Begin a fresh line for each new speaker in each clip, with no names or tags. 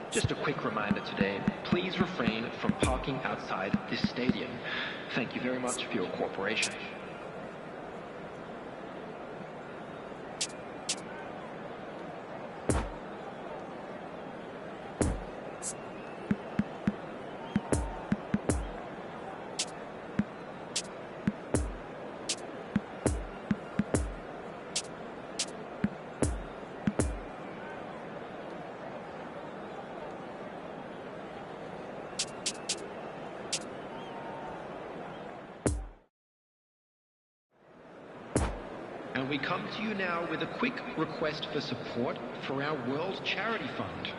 Just a quick reminder today, please refrain from parking outside this stadium. Thank you very much for your cooperation. And we come to you now with a quick request for support for our World Charity Fund.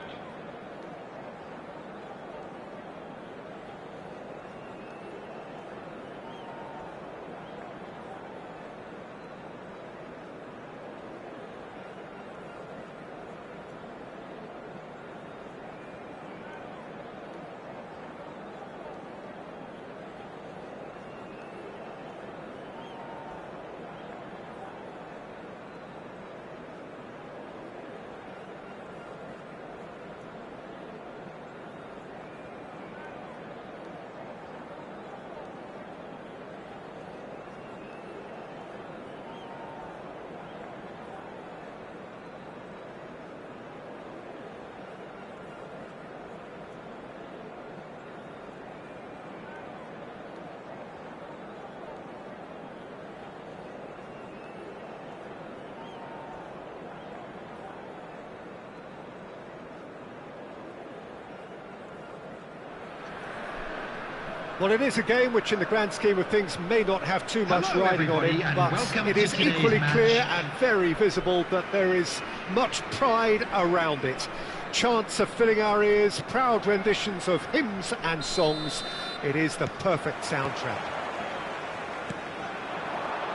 Well, it is a game which in the grand scheme of things may not have too much riding on it, but it is equally clear and very visible that there is much pride around it. Chants are filling our ears, proud renditions of hymns and songs. It is the perfect soundtrack.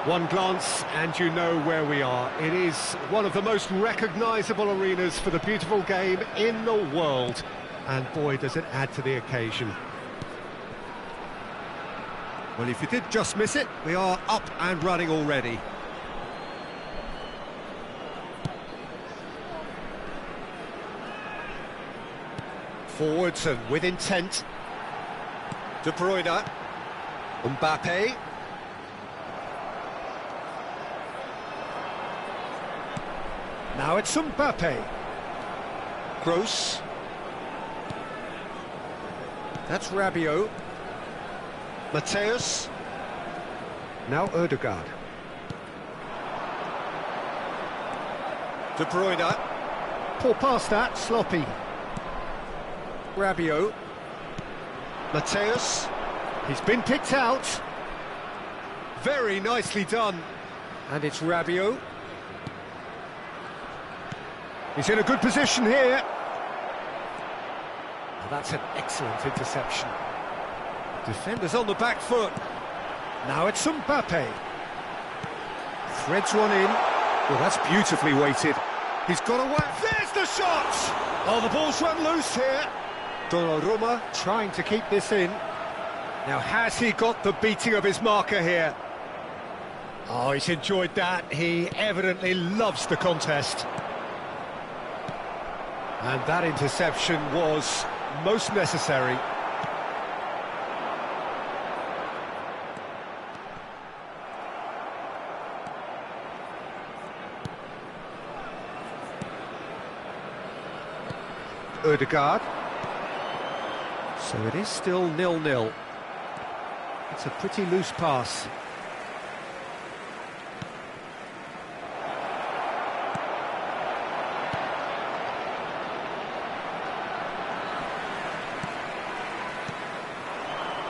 One glance and you know where we are. It is one of the most recognisable arenas for the beautiful game in the world. And boy, does it add to the occasion.
Well, if you did just miss it, we are up and running already.
Forwards and with intent.
De Bruyne. Mbappe.
Now it's Mbappe.
Kroos. That's Rabiot. Mateus.
Now Ødegaard.
De Bruyne.
Poor pass that, sloppy.
Rabiot. Mateus.
He's been picked out.
Very nicely done.
And it's Rabiot. He's in a good position here. Well, that's an excellent interception.
Defenders on the back foot.
Now it's Mbappe.
Threads one in. Well, that's beautifully weighted. He's got away.
There's the shot! Oh, the ball's run loose here.
Donnarumma
trying to keep this in. Now, has he got the beating of his marker here? Oh, he's enjoyed that. He evidently loves the contest. And that interception was most necessary. Ødegaard. So it is still 0-0. It's a pretty loose pass.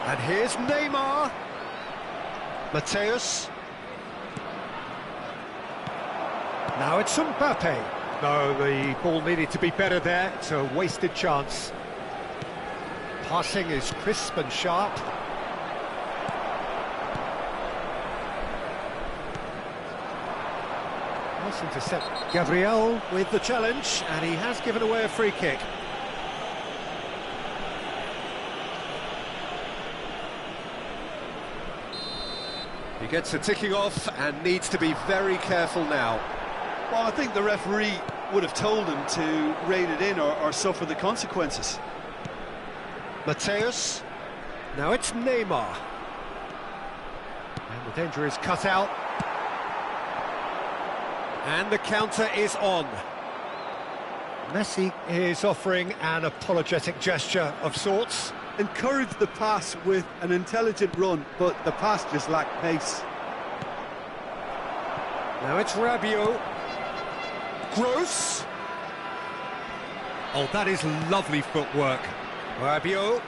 And here's Neymar. Mateus. Now it's Mbappe. No, the ball needed to be better there. It's a wasted chance. Passing is crisp and sharp. Nice intercept. Gabriel with the challenge, and he has given away a free kick. He gets a ticking off and needs to be very careful now.
Well, I think the referee would have told him to rein it in or suffer the consequences.
Mateus. Now it's Neymar. And the danger is cut out. And the counter is on. Messi is offering an apologetic gesture of sorts.
Encouraged the pass with an intelligent run, but the pass just lacked pace.
Now it's Rabiot. Gross. Oh, that is lovely footwork. Rabiot.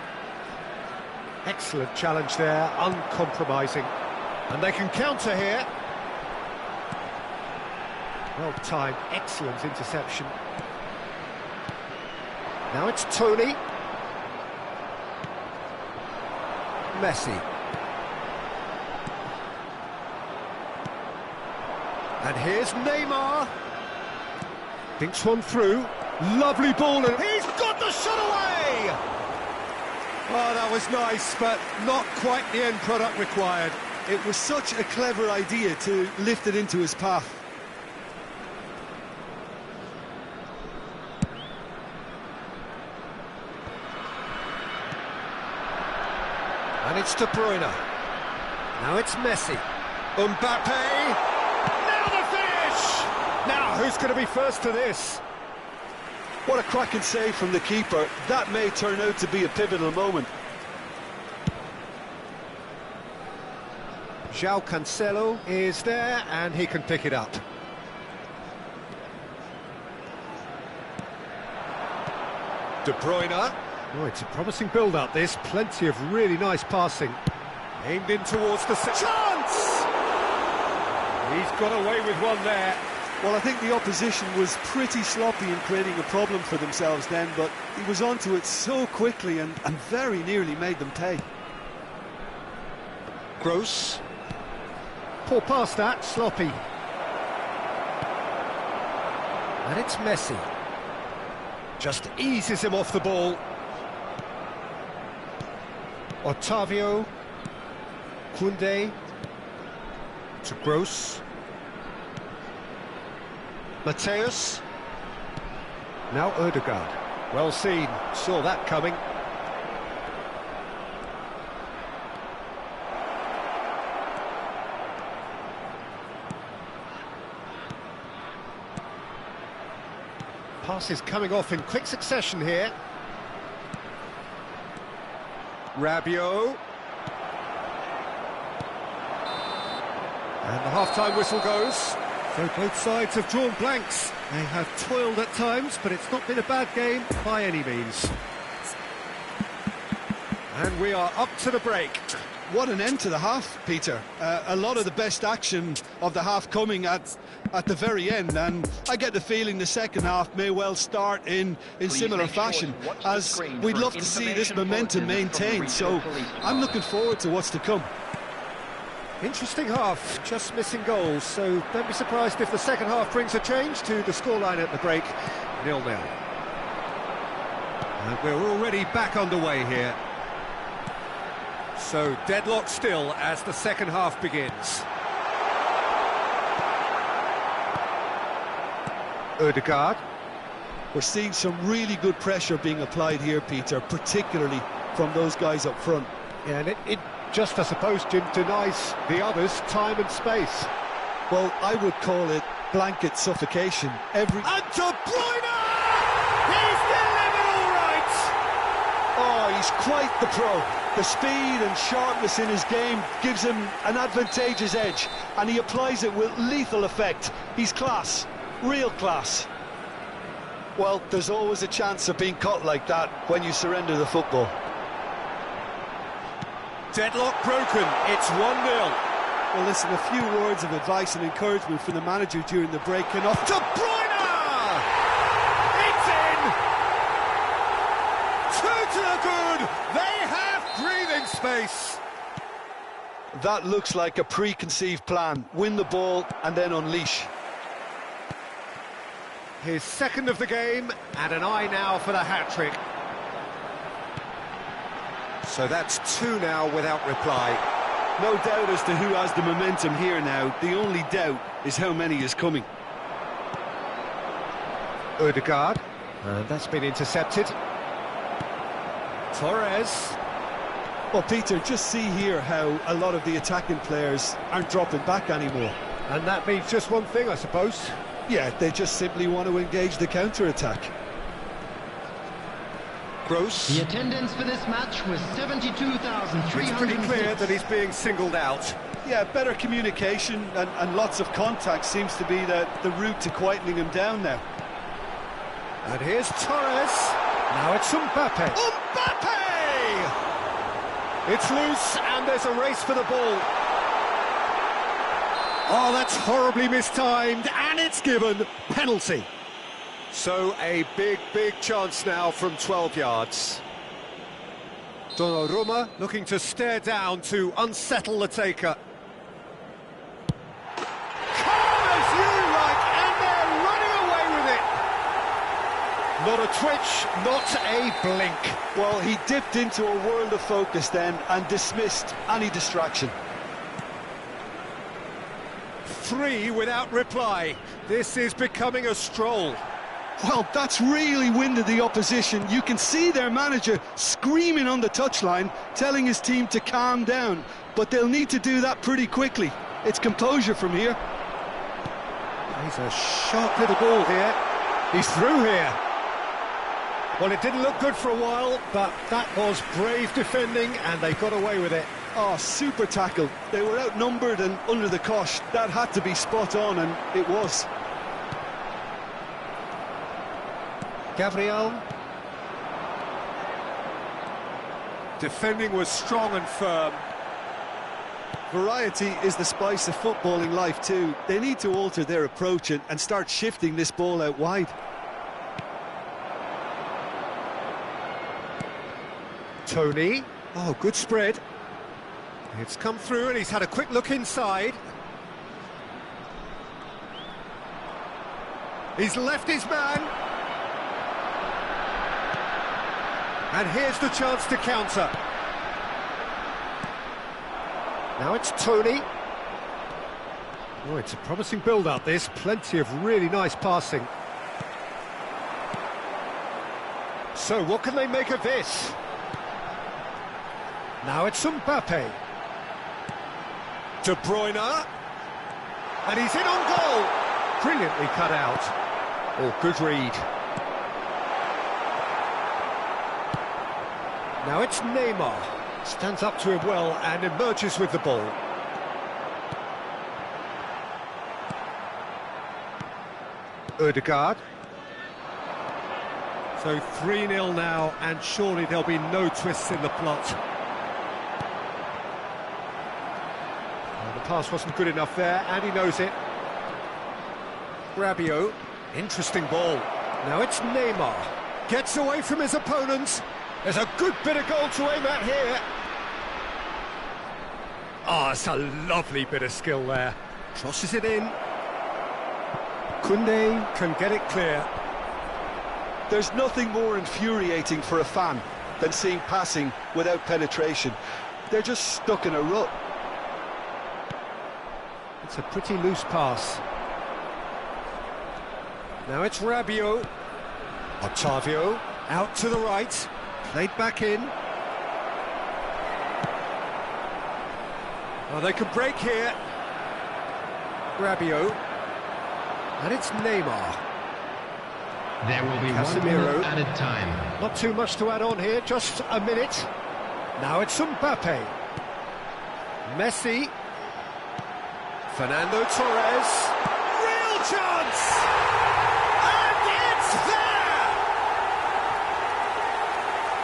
Excellent challenge there, uncompromising. And they can counter here. Well timed, excellent interception. Now it's Tony. Messi. And here's Neymar. Thinks one through. Lovely ball, and he's got the shot away!
Oh, that was nice, but not quite the end product required. It was such a clever idea to lift it into his path.
And it's De Bruyne. Now it's Messi. Mbappe. Now the finish! Now, who's going to be first to this?
What a cracking save from the keeper. That may turn out to be a pivotal moment.
João Cancelo is there, and he can pick it up. De Bruyne. Oh, it's a promising build-up, this. Plenty of really nice passing. Aimed in towards the... Chance! He's got away with one there.
Well, I think the opposition was pretty sloppy in creating a problem for themselves then, but he was onto it so quickly and very nearly made them pay.
Gross. Poor pass that, sloppy. And it's Messi. Just eases him off the ball. Otavio. Koundé. To Gross. Mateus. Now Ødegaard. Well seen, saw that coming. Passes coming off in quick succession here. Rabiot. And the half-time whistle goes. So both sides have drawn blanks. They have toiled at times, but it's not been a bad game by any means. And we are up to the break.
What an end to the half, Peter. A lot of the best action of the half coming at the very end, and I get the feeling the second half may well start in similar fashion, as we'd love to see this momentum maintained, so I'm looking forward to what's to come.
Interesting half, just missing goals, so don't be surprised if the second half brings a change to the scoreline at the break, 0-0. And we're already back underway here. So deadlock still as the second half begins. Ødegaard.
We're seeing some really good pressure being applied here, Peter, particularly from those guys up front.
Yeah, and it just, I suppose, denies the others time and space.
Well, I would call it blanket suffocation.
And De Bruyne! He's delivered
Oh, he's quite the pro. The speed and sharpness in his game gives him an advantageous edge, and he applies it with lethal effect. He's class, real class. Well, there's always a chance of being caught like that when you surrender the football.
Deadlock broken, it's 1-0.
Well, listen, a few words of advice and encouragement from the manager during the break and off.
De Bruyne! It's in! Two to the good! They have breathing space!
That looks like a preconceived plan. Win the ball and then unleash.
His second of the game, and an eye now for the hat-trick. So that's 2 now without reply.
No doubt as to who has the momentum here now. The only doubt is how many is coming.
Odegaard, and that's been intercepted. Torres.
Well, Peter, just see here how a lot of the attacking players aren't dropping back anymore.
And that means just one thing, I suppose.
Yeah, they just simply want to engage the counter-attack.
Gross.
The attendance for this match was 72,300.
It's pretty clear that he's being singled out.
Yeah, better communication and lots of contact seems to be the route to quietening him down now.
And here's Torres. Now it's Mbappe.
Mbappe!
It's loose, and there's a race for the ball. Oh, that's horribly mistimed, and it's given. Penalty. So a big chance now from 12 yards. Donnarumma looking to stare down to unsettle the taker. Calm as you like, and they're running away with it. Not a twitch, not a blink.
Well, he dipped into a world of focus then and dismissed any distraction.
3 without reply. This is becoming a stroll.
Well, that's really winded the opposition. You can see their manager screaming on the touchline, telling his team to calm down. But they'll need to do that pretty quickly. It's composure from here.
He's a sharp little ball here. He's through here. Well, it didn't look good for a while, but that was brave defending, and they got away with it.
Oh, super tackle. They were outnumbered and under the cosh. That had to be spot on, and it was.
Gabriel. Defending was strong and firm.
Variety is the spice of footballing life too. They need to alter their approach and start shifting this ball out wide.
Tony. Oh, good spread. It's come through and he's had a quick look inside. He's left his man. And here's the chance to counter. Now it's Tony. Oh, it's a promising build-up, this. Plenty of really nice passing. So, what can they make of this? Now it's Mbappe. De Bruyne. And he's in on goal. Brilliantly cut out. Oh, good read. Now it's Neymar. Stands up to him well and emerges with the ball. Odegaard. So 3-0 now, and surely there'll be no twists in the plot. Well, the pass wasn't good enough there, and he knows it. Rabiot. Interesting ball. Now it's Neymar. Gets away from his opponents. There's a good bit of goal to aim at here. Oh, it's a lovely bit of skill there. Crosses it in. Koundé can get it clear.
There's nothing more infuriating for a fan than seeing passing without penetration. They're just stuck in a rut.
It's a pretty loose pass. Now it's Rabiot. Otavio out to the right. Played back in. Oh, they can break here. Rabiot. And it's Neymar.
There will be
Casemiro.
1 minute added time.
Not too much to add on here, just a minute. Now it's Mbappe. Messi. Fernando Torres. Real chance! And it's there!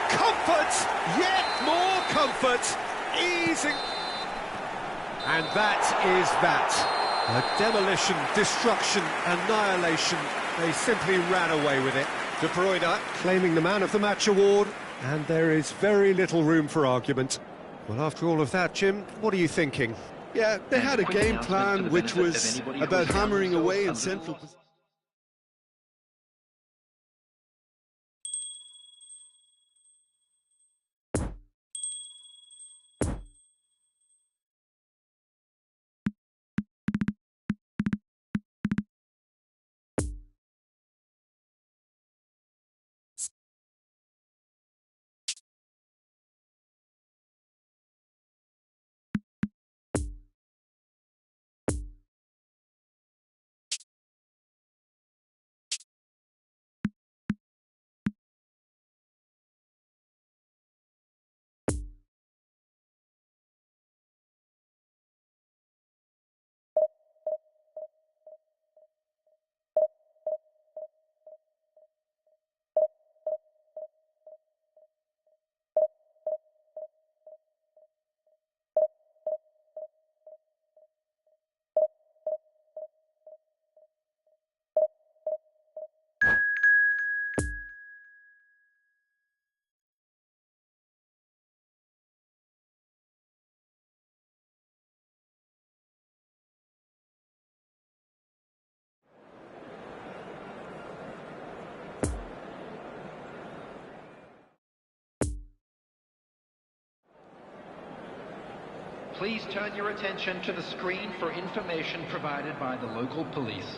Comfort, yet more comfort. Easing. And that is that. A demolition, destruction, annihilation. They simply ran away with it. De Bruyne claiming the Man of the Match award, and there is very little room for argument. Well, after all of that, Jim, what are you thinking?
Yeah, they had a game plan which was about hammering away in central position.
Please turn your attention to the screen for information provided by the local police.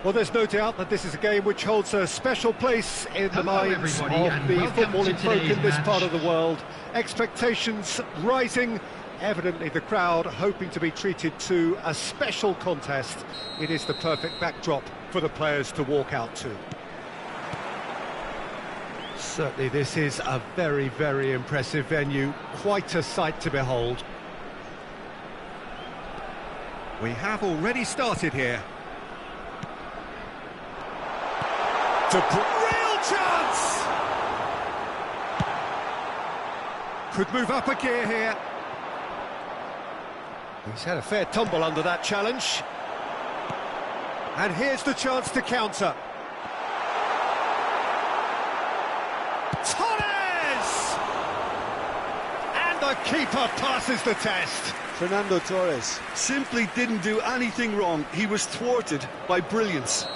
Well, there's no doubt that this is a game which holds a special place in the
Hello,
minds of
everybody, and
the
welcome
footballing
to
folk in
today's
this part
match.
of the world. Expectations rising, evidently the crowd hoping to be treated to a special contest. It is the perfect backdrop for the players to walk out to. Certainly this is a very, very impressive venue, quite a sight to behold.
We have already started here.
Real chance! Could move up a gear here. He's had a fair tumble under that challenge. And here's the chance to counter. Torres! And the keeper passes the test.
Fernando Torres simply didn't do anything wrong. He was thwarted by brilliance.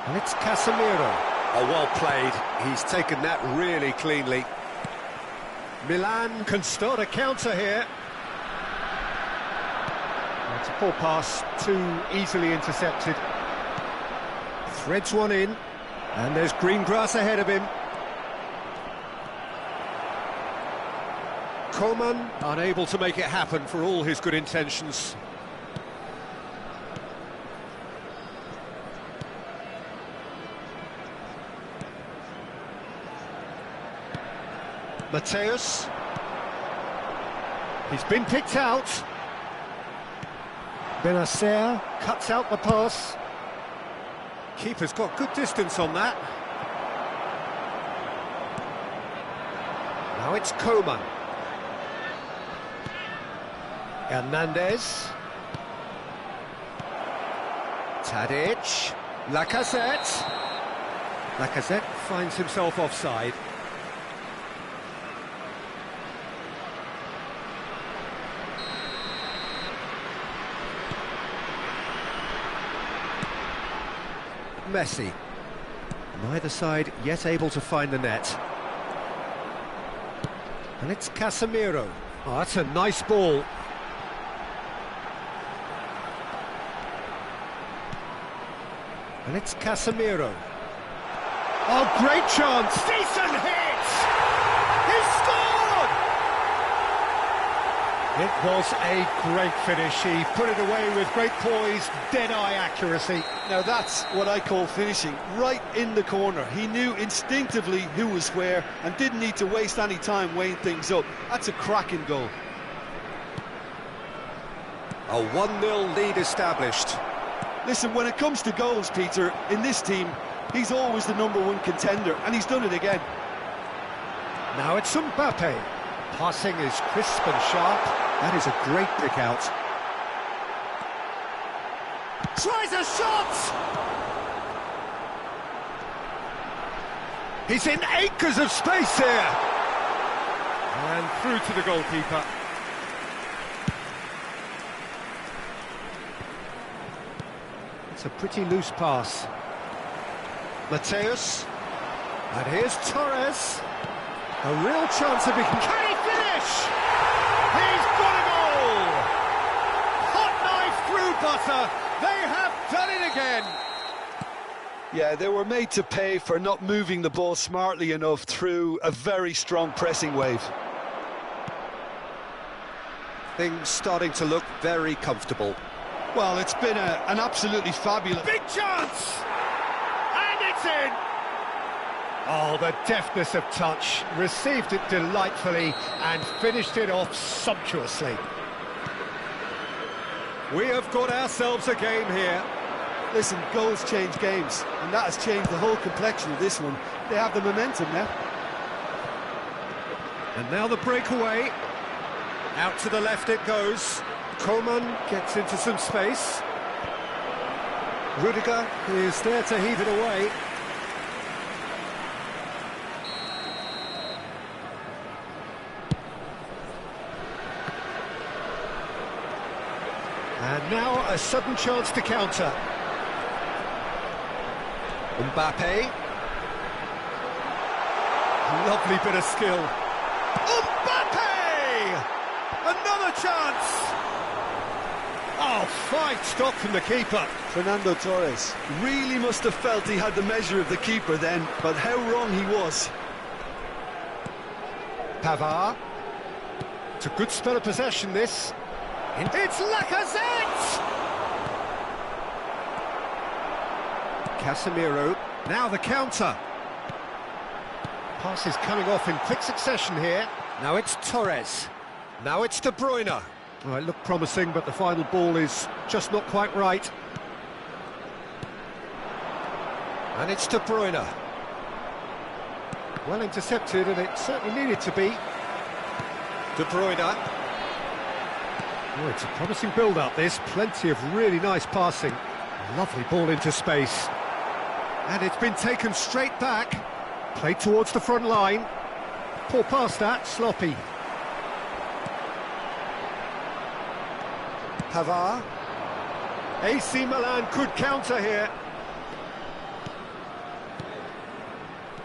And it's Casemiro. Oh, well played. He's taken that really cleanly. Milan can start a counter here. It's a poor pass, too easily intercepted. Threads one in, and there's green grass ahead of him. Coman unable to make it happen for all his good intentions. Mateus. He's been picked out. Benacer cuts out the pass. Keeper's got good distance on that. Now it's Coman. Hernandez. Tadic. Lacazette. Lacazette finds himself offside. Messi. Neither side yet able to find the net. And it's Casemiro. Oh, that's a nice ball. And it's Casemiro. Oh, great chance! Decent hit! He scored! It was a great finish. He put it away with great poise, dead-eye accuracy.
Now that's what I call finishing, right in the corner. He knew instinctively who was where and didn't need to waste any time weighing things up. That's a cracking goal.
A 1-0 lead established.
Listen, when it comes to goals, Peter, in this team, he's always the #1 contender, and he's done it again.
Now it's Mbappe. Passing is crisp and sharp. That is a great pick out. Tries a shot! He's in acres of space here. And through to the goalkeeper. It's a pretty loose pass. Mateus. And here's Torres. A real chance of being... Can he finish? He's got a goal! Hot knife through butter. They have done it again.
Yeah, they were made to pay for not moving the ball smartly enough through a very strong pressing wave.
Things starting to look very comfortable.
Well, it's been an absolutely fabulous...
Big chance! And it's in! Oh, the deftness of touch. Received it delightfully and finished it off sumptuously. We have got ourselves a game here.
Listen, goals change games, and that has changed the whole complexion of this one. They have the momentum now.
And now the breakaway. Out to the left it goes. Coman gets into some space. Rudiger is there to heave it away. And now a sudden chance to counter. Mbappe. Lovely bit of skill. Mbappe! Another chance! Oh, fine stop from the keeper.
Fernando Torres really must have felt he had the measure of the keeper then, but how wrong he was.
Pavard. It's a good spell of possession, this. It's Lacazette! Casemiro. Now the counter. Pass is coming off in quick succession here. Now it's Torres. Now it's De Bruyne. Well, it looked promising, but the final ball is just not quite right. And it's De Bruyne. Well intercepted, and it certainly needed to be. De Bruyne. Oh, it's a promising build-up, this. Plenty of really nice passing. Lovely ball into space. And it's been taken straight back. Played towards the front line. Poor pass that, sloppy. Pavard. AC Milan could counter here.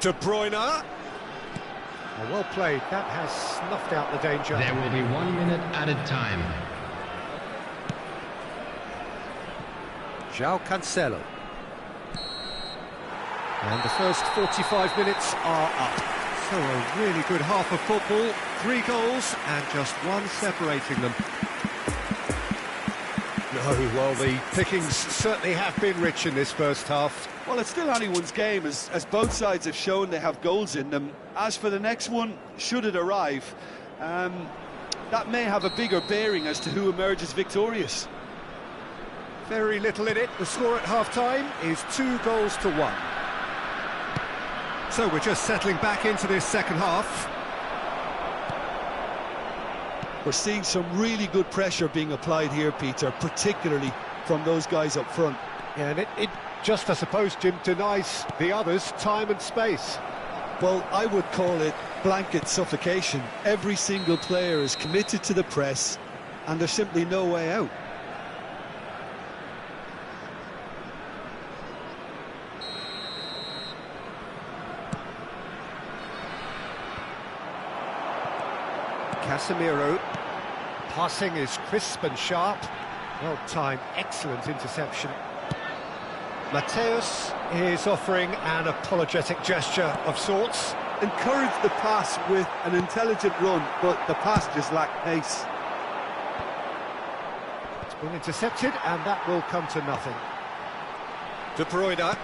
De Bruyne. Oh, well played. That has snuffed out the danger.
There will be 1 minute added time.
João Cancelo. And the first 45 minutes are up. So a really good half of football. 3 goals and just one separating them. No, well, the pickings certainly have been rich in this first half.
Well, it's still anyone's game, as both sides have shown they have goals in them. As for the next one, should it arrive, that may have a bigger bearing as to who emerges victorious.
Very little in it. The score at half-time is 2-1. So we're just settling back into this second half.
We're seeing some really good pressure being applied here, Peter, particularly from those guys up front.
Yeah, and it just, I suppose, Jim, denies the others time and space.
Well, I would call it blanket suffocation. Every single player is committed to the press, and there's simply no way out.
Casemiro. Passing is crisp and sharp. Well timed, excellent interception. Mateus is offering an apologetic gesture of sorts.
Encourage the pass with an intelligent run, but the pass just lacked pace.
It's been intercepted, and that will come to nothing. De Bruyne.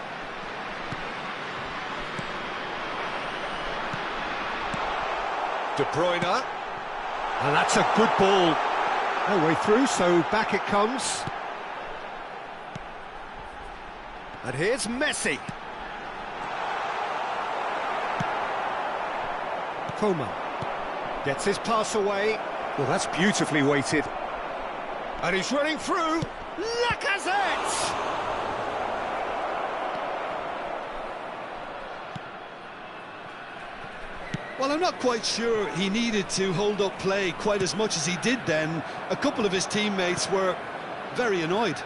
De Bruyne. And that's a good ball. No way through, so back it comes. And here's Messi. Coman gets his pass away. Well, that's beautifully weighted. And he's running through. Lacazette!
Well, I'm not quite sure he needed to hold up play quite as much as he did then. A couple of his teammates were very annoyed.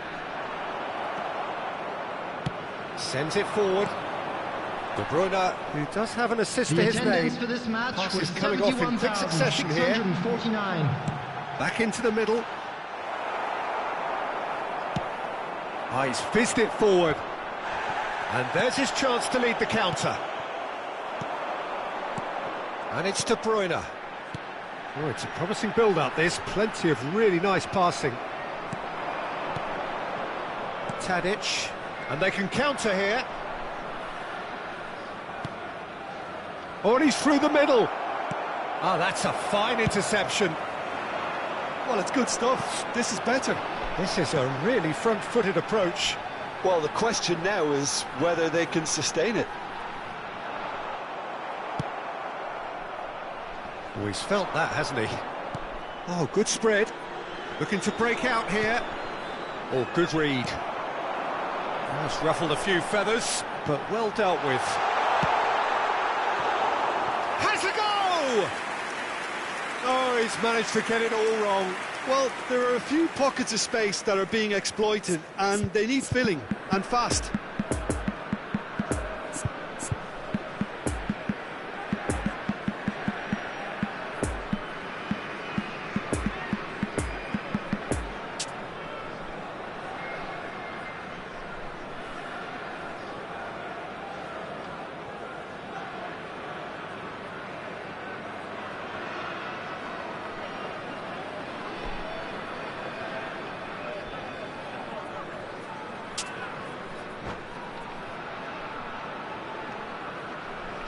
Sends it forward. De Bruyne, who does have an assist to his name.
For this match
Pass
was
is coming off in quick succession here.
71,649.
Back into the middle. He's fizzed it forward. And there's his chance to lead the counter. And it's De Bruyne. Oh, it's a promising build-up, this. Plenty of really nice passing. Tadic. And they can counter here. Oh, and he's through the middle. Ah, that's a fine interception.
Well, it's good stuff. This is better.
This is a really front-footed approach.
Well, the question now is whether they can sustain it.
Oh, he's felt that, hasn't he? Oh, good spread. Looking to break out here. Oh, good read. That's ruffled a few feathers, but well dealt with. Has a go! Oh, he's managed to get it all wrong.
Well, there are a few pockets of space that are being exploited, and they need filling, and fast.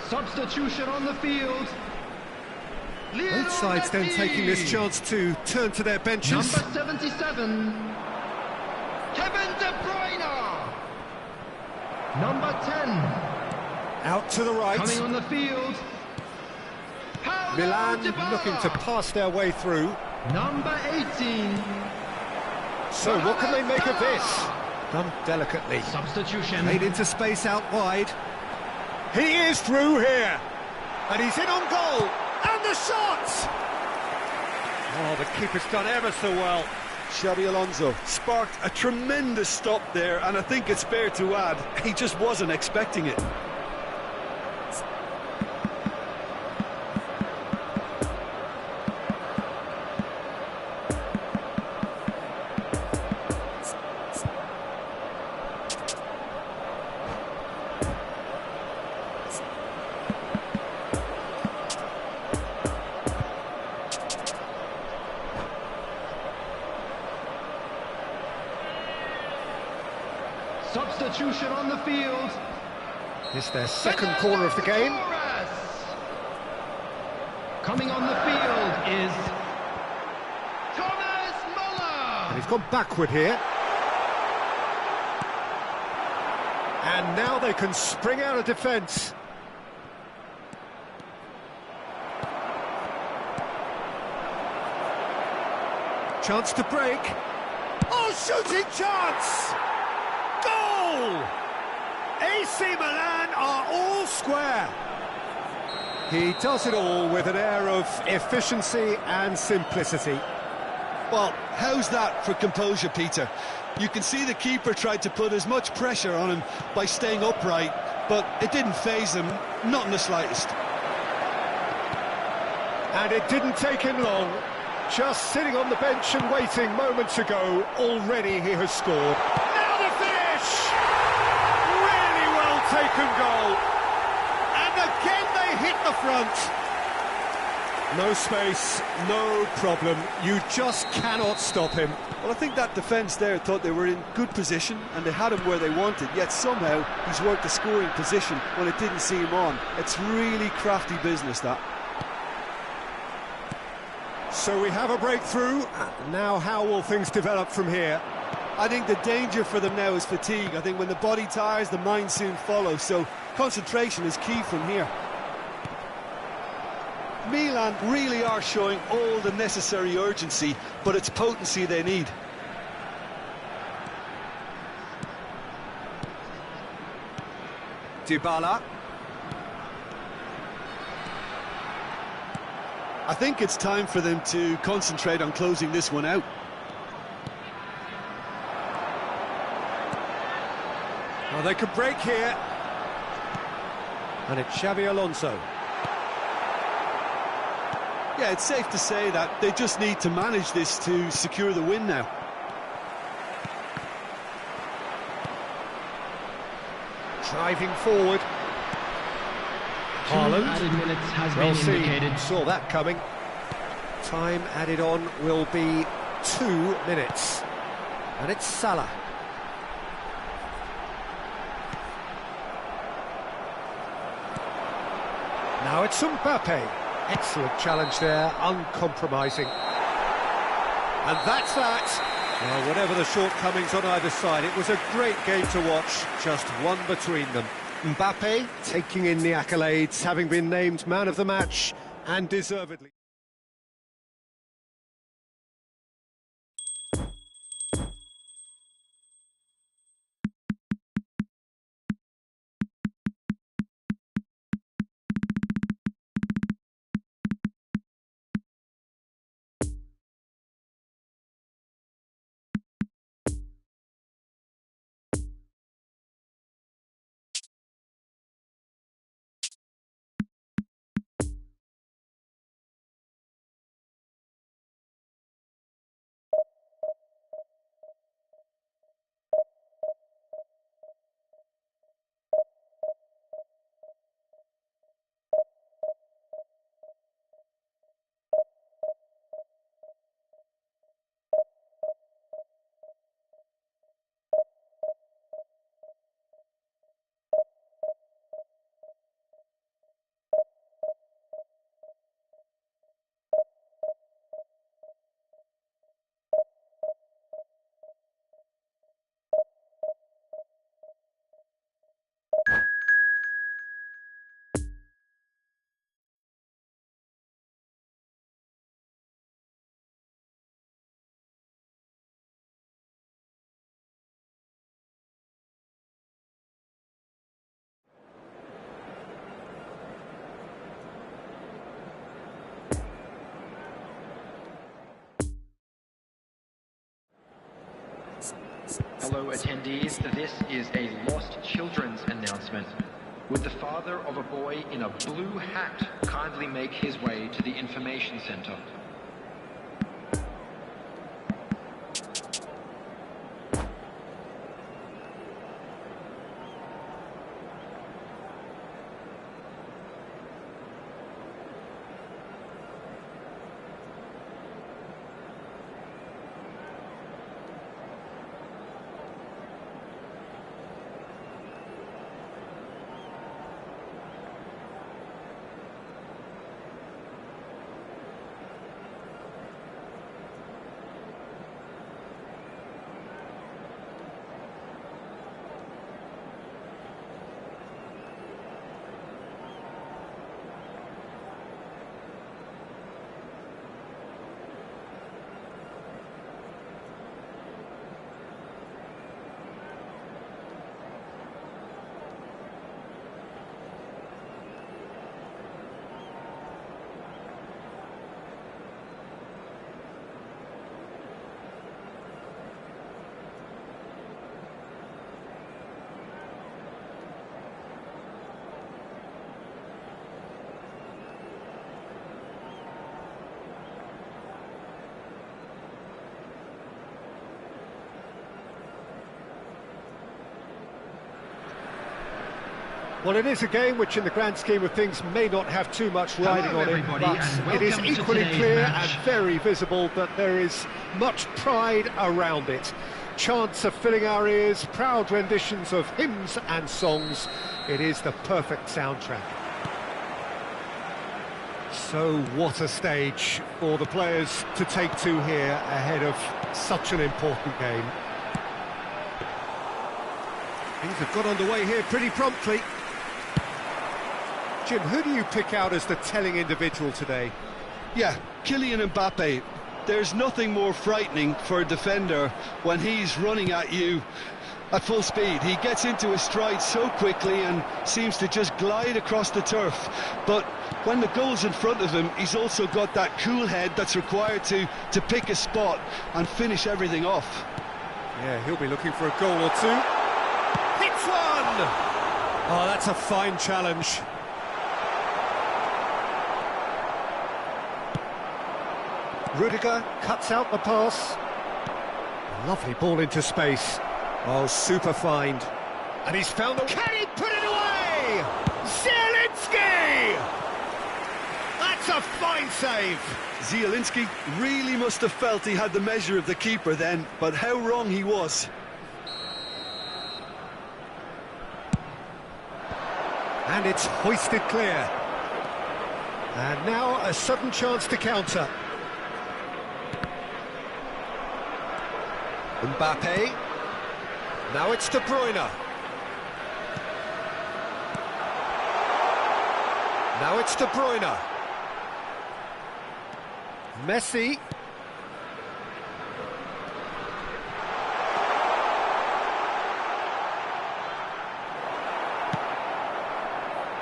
Substitution on the field.
Both sides then taking this chance to turn to their benches.
Number 77, Kevin De Bruyne. Number 10,
Out to the right.
coming on the field, Paulo
Milan
Dybala.
looking to pass their way through.
Number 18,
So what can they make of this? Done delicately.
substitution.
Made into space out wide. He is through here. And he's in on goal. And the shot! Oh, the keeper's done ever so well.
Xabi Alonso sparked a tremendous stop there, and I think it's fair to add, he just wasn't expecting it.
Substitution on the field.
It's their second corner of the game.
Torres. Coming on the field is Thomas Muller.
And he's gone backward here. And now they can spring out of defence. Chance to break. Oh, shooting chance! Goal! AC Milan are all square. He does it all with an air of efficiency and simplicity.
Well, how's that for composure, Peter? You can see the keeper tried to put as much pressure on him by staying upright, but it didn't faze him, not in the slightest.
And it didn't take him long. Just sitting on the bench and waiting moments ago, already he has scored. Now the finish! Really well taken goal. And again they hit the front. No space, no problem. You just cannot stop him.
Well, I think that defence there thought they were in good position and they had him where they wanted, yet somehow he's worked the scoring position when it didn't see him on. It's really crafty business, that.
So we have a breakthrough. Now how will things develop from here?
I think the danger for them now is fatigue. I think when the body tires, the mind soon follows, so concentration is key from here. Milan really are showing all the necessary urgency, but it's potency they need.
Dybala.
I think it's time for them to concentrate on closing this one out.
Well, they could break here. And it's Xabi Alonso.
Yeah, it's safe to say that they just need to manage this to secure the win now.
Driving forward. Haaland.
Added minutes has
Well
been indicated.
saw that coming. Time added on will be 2 minutes. And it's Salah. Now it's Mbappe. Excellent challenge there, uncompromising. And that's that. Well, whatever the shortcomings on either side, it was a great game to watch, just one between them. Mbappe taking in the accolades, having been named man of the match, and deservedly.
Hello attendees, this is a lost children's announcement. Would the father of a boy in a blue hat kindly make his way to the information center?
Well, it is a game which in the grand scheme of things may not have too much riding on it, but it is equally clear and very visible that there is much pride around it. Chants are filling our ears, proud renditions of hymns and songs. It is the perfect soundtrack. So what a stage for the players to take to here ahead of such an important game. Things have got underway here pretty promptly. Jim, who do you pick out as the telling individual today?
Yeah, Kylian Mbappe. There's nothing more frightening for a defender when he's running at you at full speed. He gets into his stride so quickly and seems to just glide across the turf. But when the goal's in front of him, he's also got that cool head that's required to pick a spot and finish everything off.
Yeah, he'll be looking for a goal or two. Hits one! Oh, that's a fine challenge. Rudiger cuts out the pass. Lovely ball into space. Oh, super find. And he's found the... Can he put it away? Zielinski! That's a fine save.
Zielinski really must have felt he had the measure of the keeper then, but how wrong he was.
And it's hoisted clear. And now a sudden chance to counter. Mbappe. Now it's De Bruyne. Now it's De Bruyne. Messi.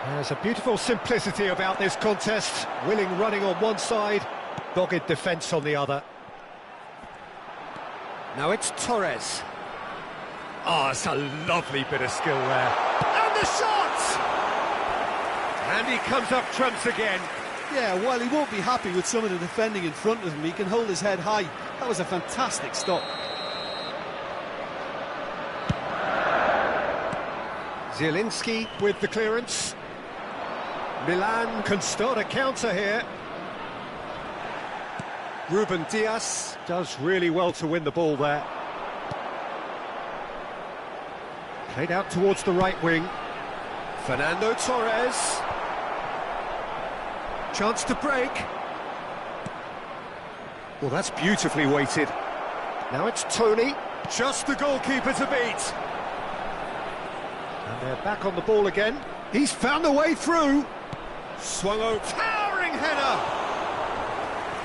There's a beautiful simplicity about this contest. Willing running on one side, dogged defence on the other. Now it's Torres. Oh, it's a lovely bit of skill there. And the shot! And he comes up trumps again.
Yeah, while he won't be happy with some of the defending in front of him, he can hold his head high. That was a fantastic stop.
Zielinski with the clearance. Milan can start a counter here. Ruben Dias does really well to win the ball there. Played out towards the right wing. Fernando Torres. Chance to break. Well, that's beautifully weighted. Now it's Tony. Just the goalkeeper to beat. And they're back on the ball again. He's found a way through. Swung over. Towering header.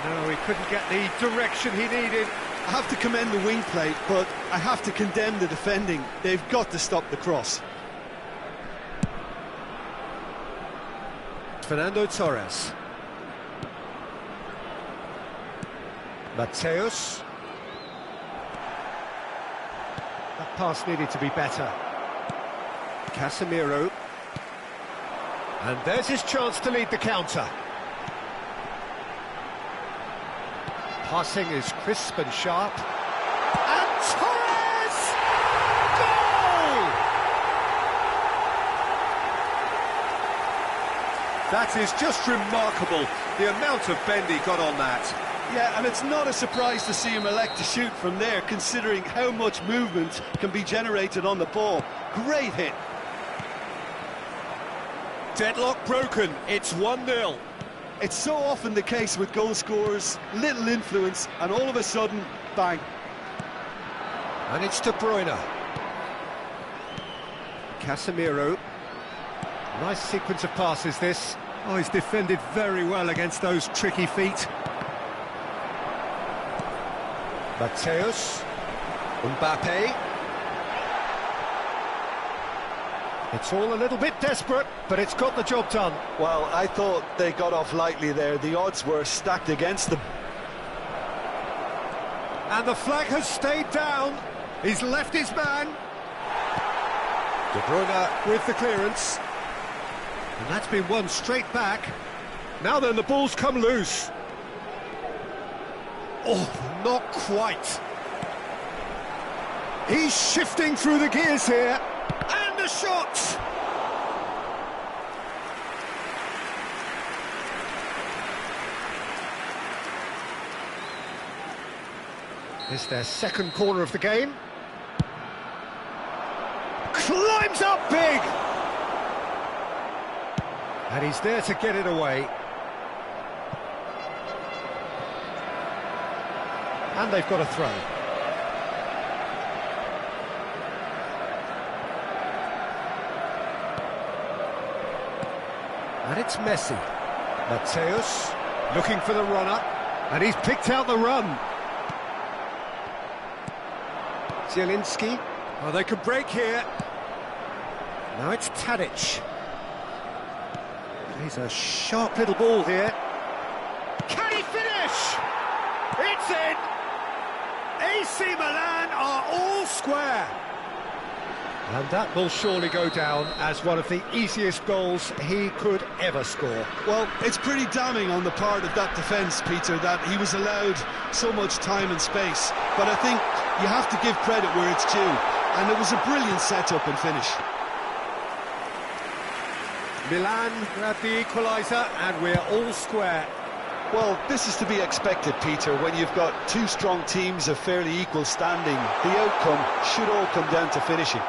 No, he couldn't get the direction he needed.
I have to commend the wing play, but I have to condemn the defending. They've got to stop the cross.
Fernando Torres. Mateus. That pass needed to be better. Casemiro. And there's his chance to lead the counter. Passing is crisp and sharp. And Torres! Goal! That is just remarkable, the amount of bend he got on that.
Yeah, and it's not a surprise to see him elect to shoot from there, considering how much movement can be generated on the ball. Great hit.
Deadlock broken, it's 1-0.
It's so often the case with goal scorers, little influence, and all of a sudden, bang.
And it's De Bruyne. Casemiro. Nice sequence of passes, this.
Oh, he's defended very well against those tricky feet.
Mateus. Mbappe. It's all a little bit desperate, but it's got the job done.
Well, I thought they got off lightly there. The odds were stacked against them.
And the flag has stayed down. He's left his man. De Bruyne with the clearance. And that's been won straight back. Now then, the ball's come loose. Oh, not quite. He's shifting through the gears here. And a shot! It's their second corner of the game. Climbs up big! And he's there to get it away. And they've got a throw. And it's Messi. Mateus looking for the runner. And he's picked out the run. Zielinski. Oh, they could break here. Now it's Tadic. He's a sharp little ball here. Can he finish? It's in! AC Milan are all square. And that will surely go down as one of the easiest goals he could ever score.
Well, it's pretty damning on the part of that defence, Peter, that he was allowed so much time and space. But I think you have to give credit where it's due. And it was a brilliant setup and finish.
Milan grab the equaliser and we're all square.
Well, this is to be expected, Peter, when you've got two strong teams of fairly equal standing. The outcome should all come down to finishing.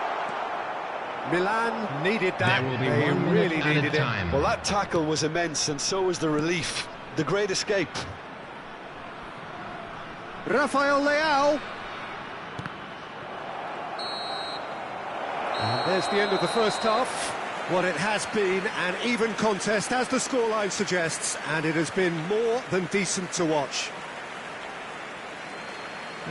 Milan needed that.
There will be
they
1
really
minute
needed
at a
it.
time.
Well, that tackle was immense, and so was the relief. The great escape.
Rafael Leao. And there's the end of the first half. What it has been an even contest, as the scoreline suggests, and it has been more than decent to watch.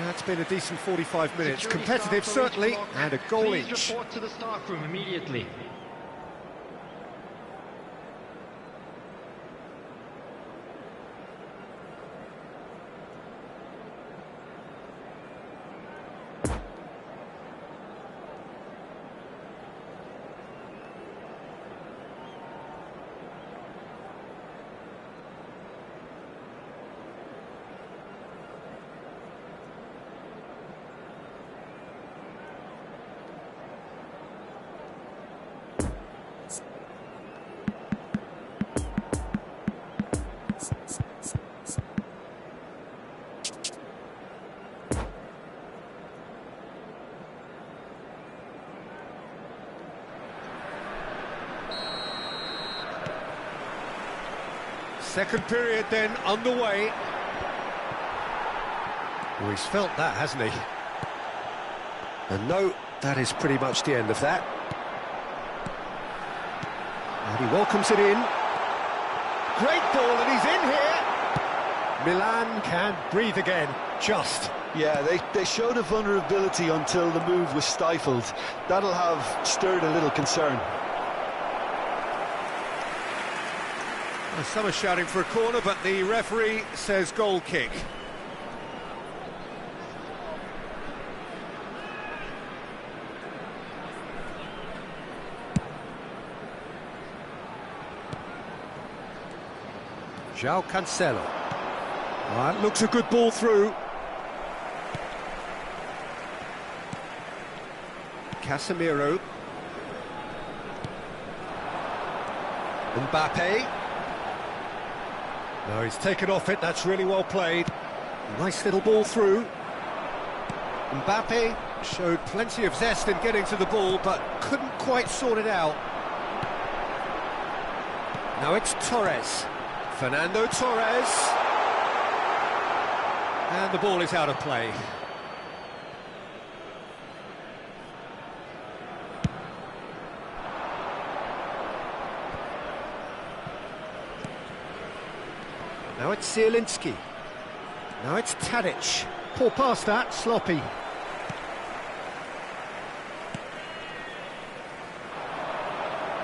It's been a decent 45 minutes. Competitive, certainly, and a goal each.
Please report to the staff room immediately.
Second period then underway. Oh, he's felt that, hasn't he? And no, that is pretty much the end of that. And he welcomes it in. Great ball, and he's in here. Milan can breathe again, just.
Yeah, they showed a vulnerability until the move was stifled. That'll have stirred a little concern.
Well, some are shouting for a corner, but the referee says goal kick. João Cancelo. Well, that looks a good ball through. Casemiro. Mbappe. No, he's taken off it, that's really well played. Nice little ball through. Mbappe showed plenty of zest in getting to the ball, but couldn't quite sort it out. Now it's Torres. Fernando Torres. And the ball is out of play. Now it's Zielinski. Now it's Tadic. Poor pass that, sloppy.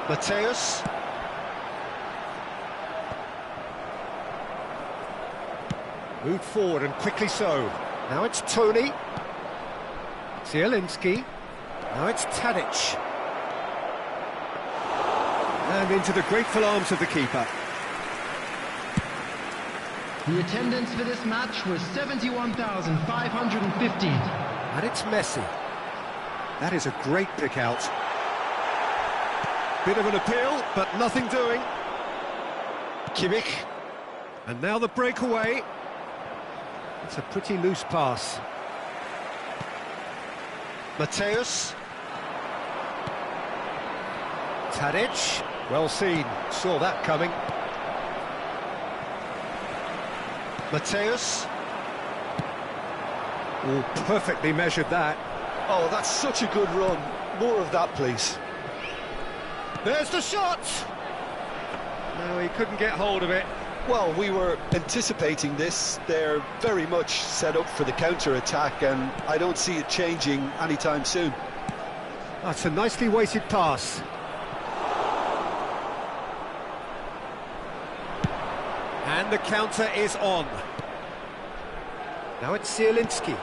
Mateus. Moved forward and quickly so. Now it's Tony. Zielinski. Now it's Tadic. And into the grateful arms of the keeper.
The attendance for this match was 71,550.
And it's Messi. That is a great pick out. Bit of an appeal, but nothing doing. Kimmich. And now the breakaway. It's a pretty loose pass. Mateus. Tadic. Well seen. Saw that coming. Mateus. Oh, perfectly measured that.
Oh, that's such a good run. More of that, please.
There's the shot! No, he couldn't get hold of it.
Well, we were anticipating this. They're very much set up for the counter-attack, and I don't see it changing anytime soon.
That's a nicely weighted pass. And the counter is on. Now it's Zielinski.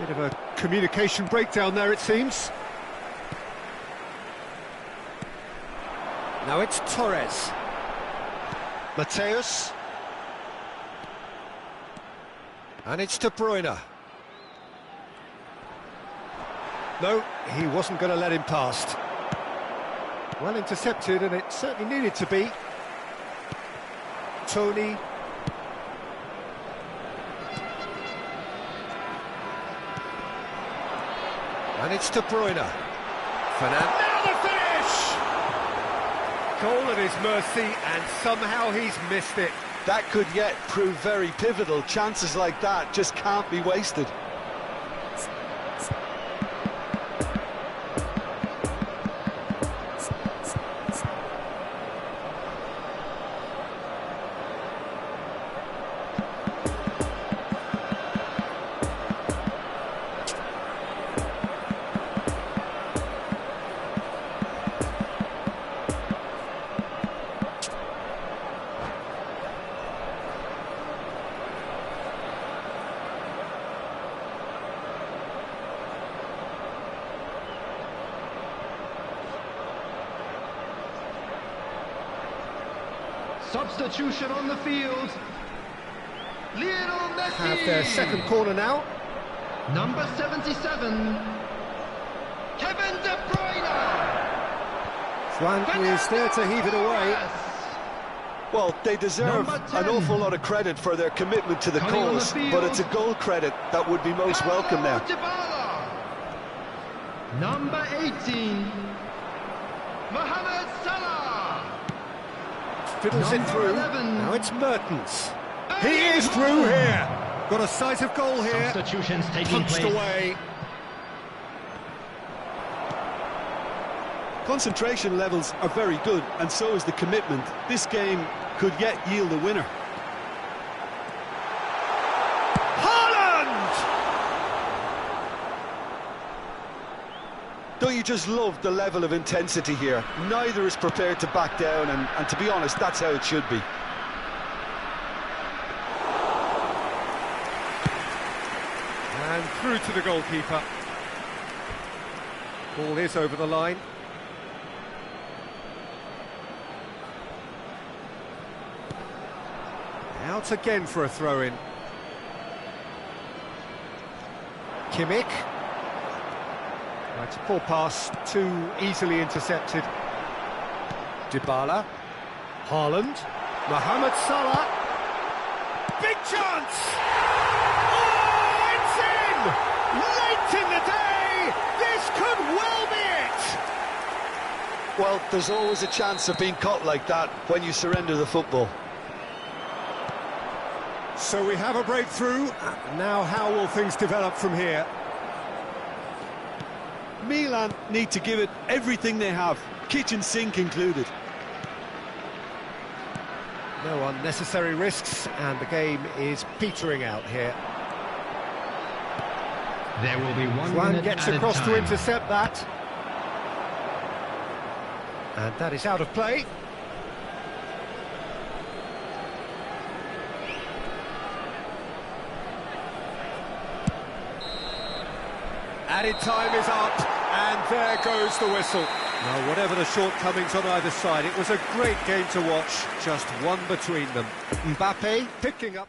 Bit of a communication breakdown there, it seems. Now it's Torres. Mateus. And it's De Bruyne. No, he wasn't going to let him past. Well intercepted, and it certainly needed to be. Tony. And it's De Bruyne. Now the finish! Goal at his mercy, and somehow he's missed it.
That could yet prove very pivotal. Chances like that just can't be wasted.
Substitution on the field. Lionel Messi.
Have their second corner now.
Number 77. Kevin De Bruyne.
Frank is there to heave it away.
Well, they deserve an awful lot of credit for their commitment to the cause, but it's a goal credit that would be most welcome now.
Number 18. Mohamed Salah.
Fiddles it through.
11.
Now it's Mertens. He is through here. Got a sight of goal here.
Substitutions taking
Punched
place.
away.
Concentration levels are very good, and so is the commitment. This game could yet yield a winner.
Haaland!
Don't you just love the level of intensity here? Neither is prepared to back down, and to be honest, that's how it should be.
And through to the goalkeeper. Ball is over the line. Out again for a throw-in. Kimmich. Right, poor pass, too easily intercepted. Dybala. Haaland. Mohamed Salah. Big chance! Oh, it's in! Late in the day! This could well be it!
Well, there's always a chance of being caught like that when you surrender the football.
So we have a breakthrough. Now how will things develop from here?
Milan need to give it everything they have, kitchen sink included.
No unnecessary risks, and the game is petering out here.
There will be 1
Juan
minute
gets
at
across
a
to
time.
intercept that. And that is out of play. Added time is up, and there goes the whistle. Now, whatever the shortcomings on either side, it was a great game to watch, just one between them. Mbappe picking up...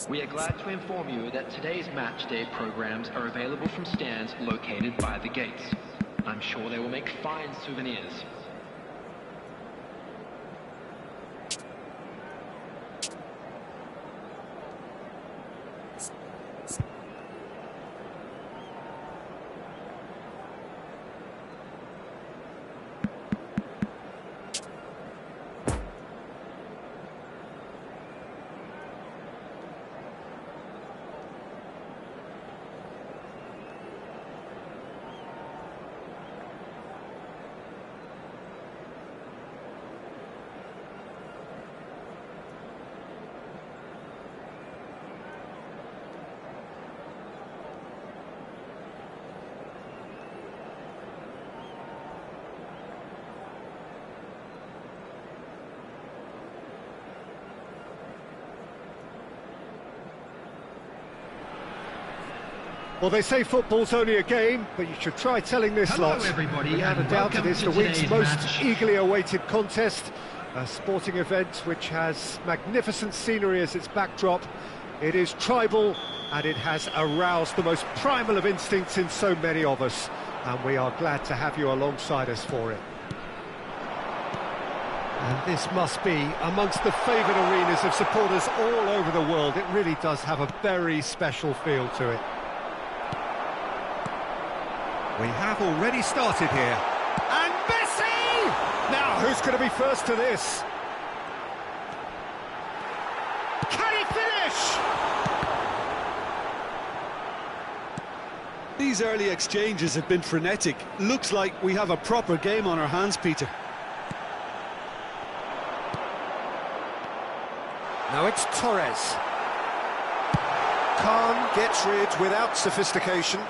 We are glad to inform you that today's match day programs are available from stands located by the gates. I'm sure they will make fine souvenirs.
Well, they say football's only a game, but you should try telling this lot.
Everybody,
without a doubt, it is the week's most eagerly awaited contest, a sporting event which has magnificent scenery as its backdrop. It is tribal, and it has aroused the most primal of instincts in so many of us, and we are glad to have you alongside us for it. And this must be amongst the favoured arenas of supporters all over the world. It really does have a very special feel to it.
We have already started here.
And Messi! Now, who's going to be first to this? Can he finish?
These early exchanges have been frenetic. Looks like we have a proper game on our hands, Peter.
Now it's Torres. Khan gets rid without sophistication.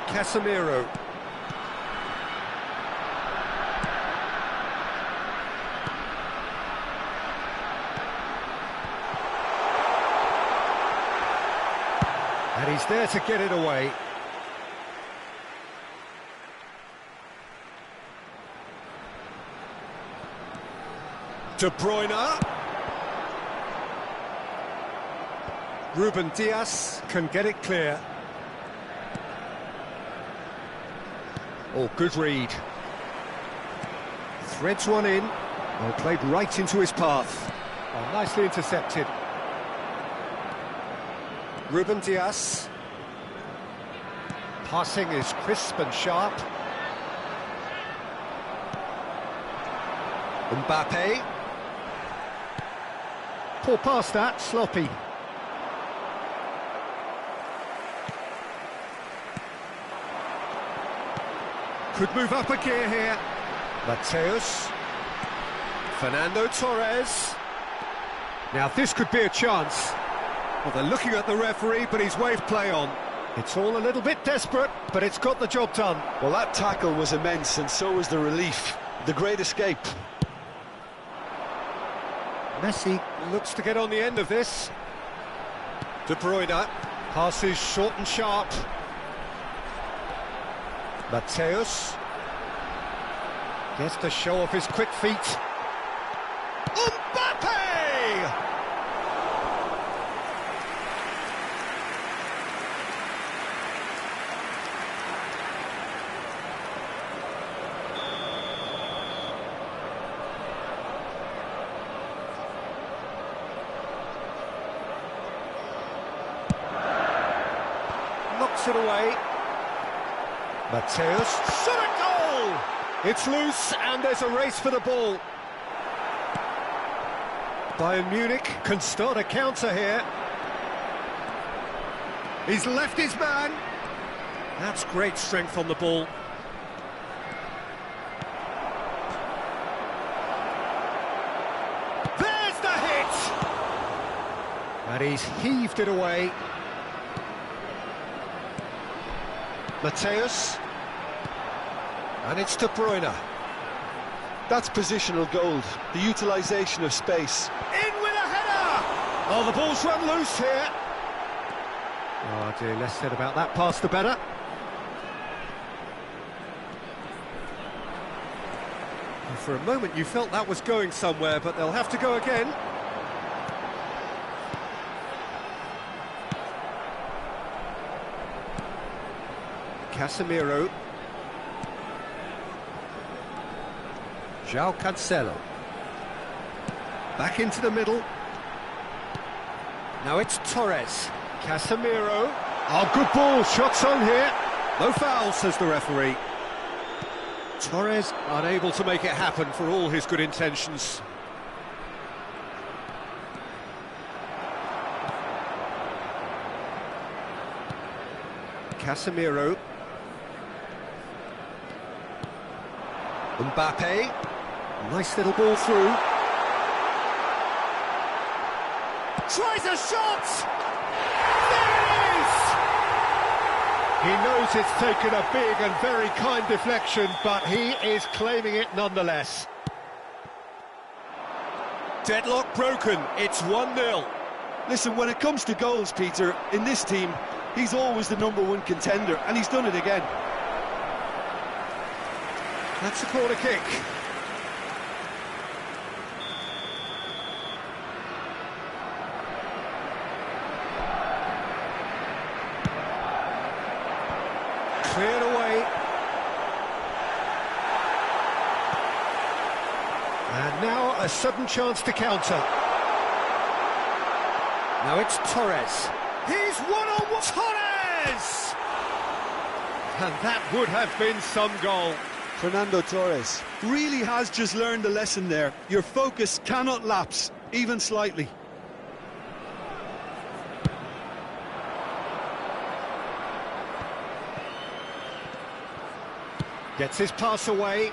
Casemiro. And he's there to get it away. De Bruyne. Ruben Dias can get it clear. Oh, good read. Threads one in. Well, played right into his path. Oh, nicely intercepted. Ruben Dias. Passing is crisp and sharp. Mbappe. Poor pass that, sloppy. Could move up a gear here. Mateus. Fernando Torres. Now this could be a chance. Well, they're looking at the referee, but he's waved play on. It's all a little bit desperate, but it's got the job done.
Well, that tackle was immense, and so was the relief. The great escape.
Messi looks to get on the end of this. De Bruyne. Passes short and sharp. Mateus gets to show off his quick feet. Mbappe! Knocks it away. Mateus, shot a goal! It's loose and there's a race for the ball. Bayern Munich can start a counter here. He's left his man. That's great strength on the ball. There's the hit! And he's heaved it away. Mateus. And it's De Bruyne.
That's positional gold, the utilisation of space.
In with a header! Oh, the ball's run loose here. Oh dear, less said about that pass the better. And for a moment you felt that was going somewhere, but they'll have to go again. Casemiro. João Cancelo. Back into the middle. Now it's Torres. Casemiro. Oh, good ball. Shots on here. No foul, says the referee. Torres unable to make it happen for all his good intentions. Casemiro. Mbappe. Nice little ball through. Tries a shot! There it is! He knows it's taken a big and very kind deflection, but he is claiming it nonetheless. Deadlock broken, it's 1-0.
Listen, when it comes to goals, Peter, in this team, he's always the #1 contender, and he's done it again.
That's a corner kick. Cleared away. And now a sudden chance to counter. Now it's Torres. He's one-on-one. Torres! And that would have been some goal.
Fernando Torres really has just learned the lesson there. Your focus cannot lapse, even slightly.
Gets his pass away.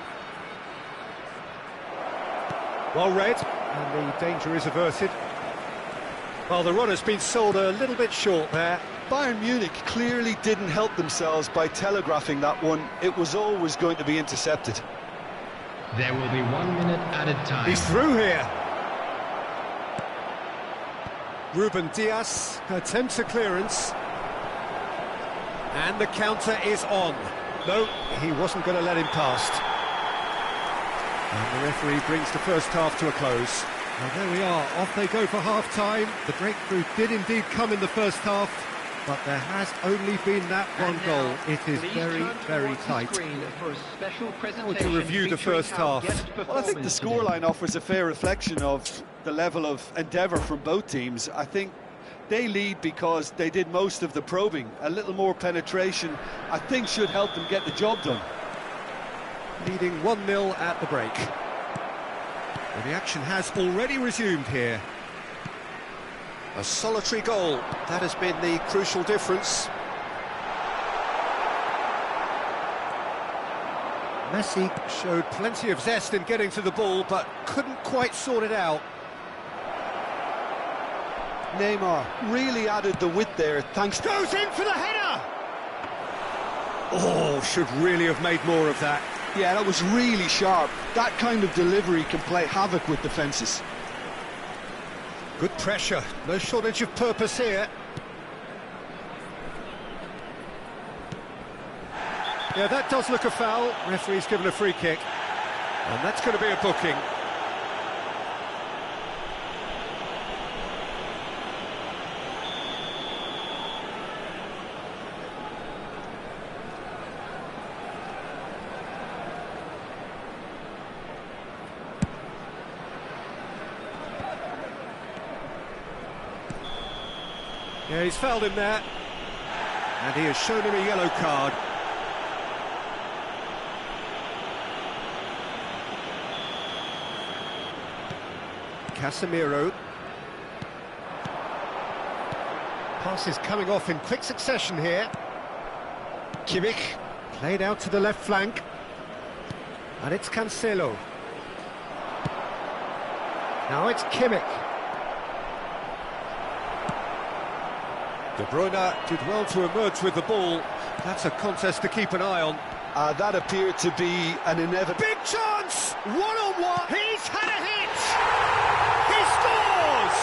Well read, and the danger is averted. Well, the run has been sold a little bit short there.
Bayern Munich clearly didn't help themselves by telegraphing that one. It was always going to be intercepted.
There will be 1 minute added time.
He's through here. Ruben Dias attempts a clearance. And the counter is on. No, he wasn't going to let him past. And the referee brings the first half to a close. And there we are, off they go for half-time. The breakthrough did indeed come in the first half, but there has only been that one goal. It is very, very tight. How would you review the first half?
Well, I think the scoreline offers a fair reflection of the level of endeavour from both teams. I think they lead because they did most of the probing. A little more penetration, I think, should help them get the job done.
Leading 1-0 at the break. Well, the action has already resumed here. A solitary goal, that has been the crucial difference. Messi showed plenty of zest in getting to the ball, but couldn't quite sort it out.
Neymar really added the width there, thanks to...
Goes in for the header! Oh, should really have made more of that.
Yeah, that was really sharp. That kind of delivery can play havoc with defences.
Good pressure, no shortage of purpose here. Yeah, that does look a foul. Referee's given a free kick. And that's going to be a booking. Yeah, he's fouled him there. And he has shown him a yellow card. Casemiro. Pass is coming off in quick succession here. Kimmich played out to the left flank. And it's Cancelo. Now it's Kimmich. De Bruyne did well to emerge with the ball. That's a contest to keep an eye on.
That appeared to be an inevitable...
Big chance! One-on-one! He's had a hit! He scores!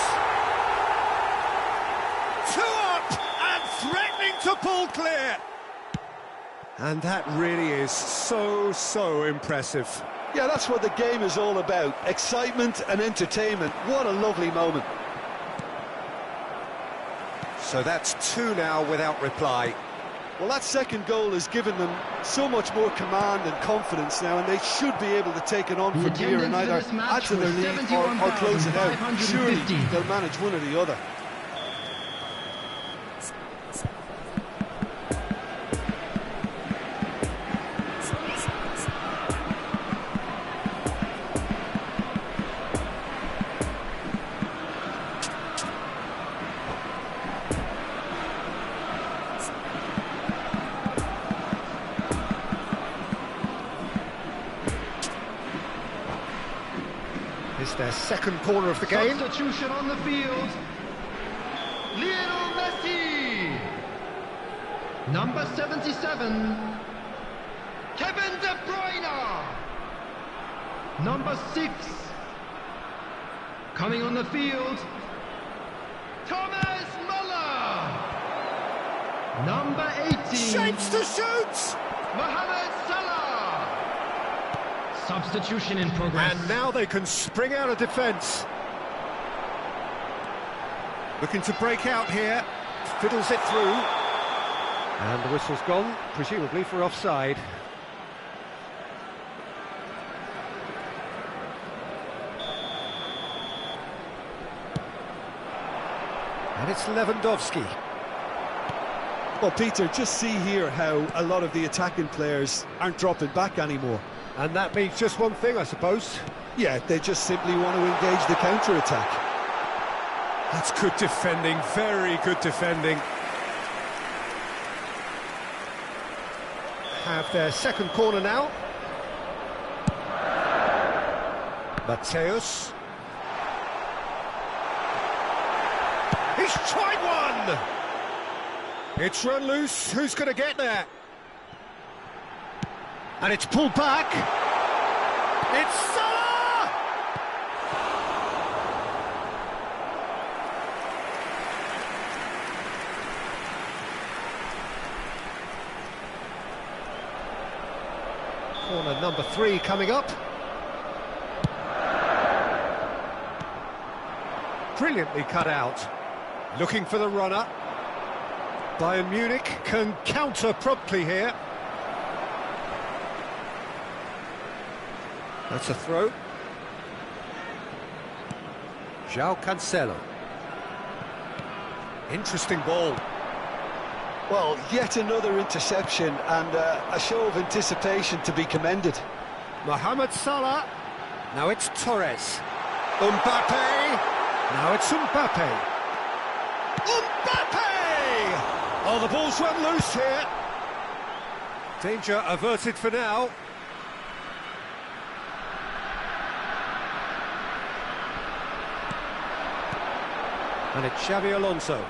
2 up and threatening to pull clear. And that really is so impressive.
Yeah, that's what the game is all about. Excitement and entertainment. What a lovely moment.
So that's 2 now without reply.
Well, that second goal has given them so much more command and confidence now, and they should be able to take it on from here and either add to their lead or close it out. Surely they'll manage one or the other.
It's their second corner of the game.
Substitution on the field. Lionel Messi. Number 77. Kevin De Bruyne. Number 6. Coming on the field. Thomas Muller. Number 18.
Shapes to shoot!
Mohamed Salah. Substitution in progress.
And now they can spring out of defence. Looking to break out here. Fiddles it through. And the whistle's gone, presumably for offside. And it's Lewandowski.
Well, Peter, just see here how a lot of the attacking players aren't dropping back anymore.
And that means just one thing, I suppose.
Yeah, they just simply want to engage the counter-attack.
That's good defending, very good defending. Have their second corner now. Mateus. He's tried one! It's run loose, who's going to get there? And it's pulled back. It's Salah! Corner number 3 coming up. Brilliantly cut out. Looking for the runner. Bayern Munich can counter promptly here. That's a throw. João Cancelo. Interesting ball.
Well, yet another interception and a show of anticipation to be commended.
Mohamed Salah. Now it's Torres. Mbappe. Now it's Mbappe. Mbappe! Oh, the ball's run loose here. Danger averted for now. And it's Xabi Alonso.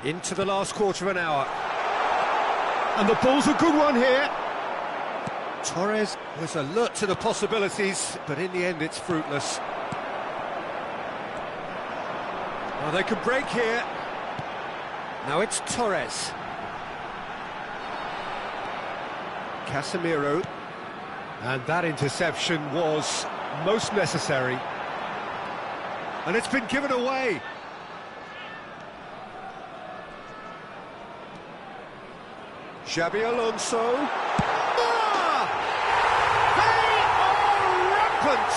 Into the last quarter of an hour. And the ball's a good one here. Torres was alert to the possibilities, but in the end it's fruitless. Well, they could break here. Now it's Torres. Casemiro. And that interception was most necessary. And it's been given away. Xabi Alonso. Ah! They are rampant!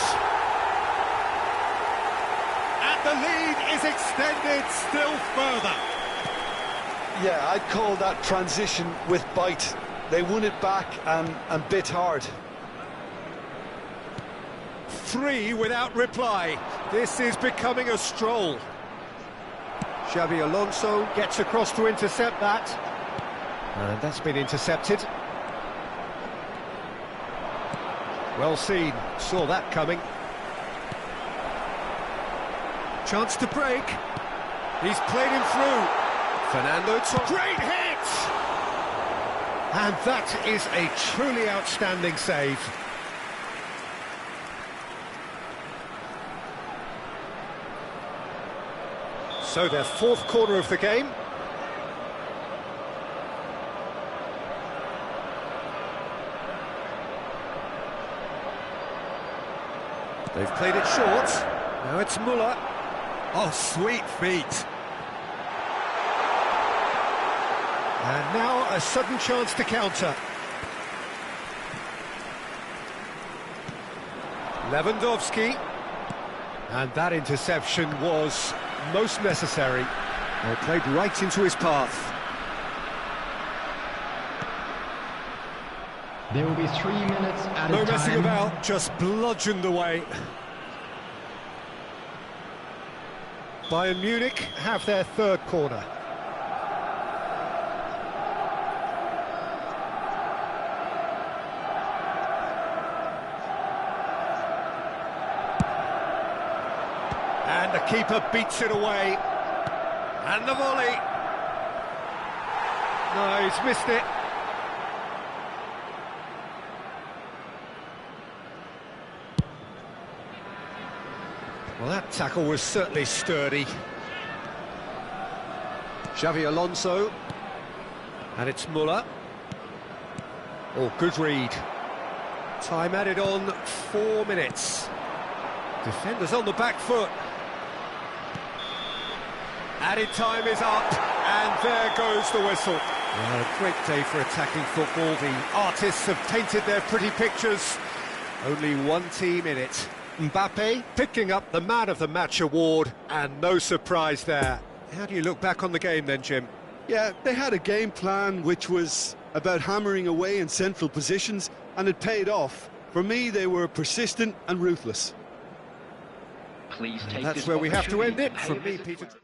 And the lead is extended still further.
Yeah, I'd call that transition with bite. They won it back and bit hard.
3 without reply. This is becoming a stroll. Xabi Alonso gets across to intercept that. And that's been intercepted. Well seen, saw that coming. Chance to break. He's played him through. Fernando Torres. Great hit! And that is a truly outstanding save. So their fourth corner of the game. They've played it short. Now it's Muller.
Oh, sweet feet.
And now a sudden chance to counter. Lewandowski. And that interception was most necessary. They played right into his path.
There will be 3 minutes at a
No
time.
messing about, just bludgeoned away. Bayern Munich have their third corner. And the keeper beats it away. And the volley. No, he's missed it. Well, that tackle was certainly sturdy. Xavi Alonso. And it's Muller. Oh, good read. Time added on, 4 minutes. Defenders on the back foot. Added time is up, and there goes the whistle. Well, a great day for attacking football. The artists have painted their pretty pictures. Only one team in it. Mbappe picking up the Man of the Match award, and no surprise there. How do you look back on the game then, Jim?
Yeah, they had a game plan which was about hammering away in central positions, and it paid off. For me, they were persistent and ruthless.
Please take
That's
this
where we have to end
opportunity
it.
to
From
pay a
me,
visit
Peter.
to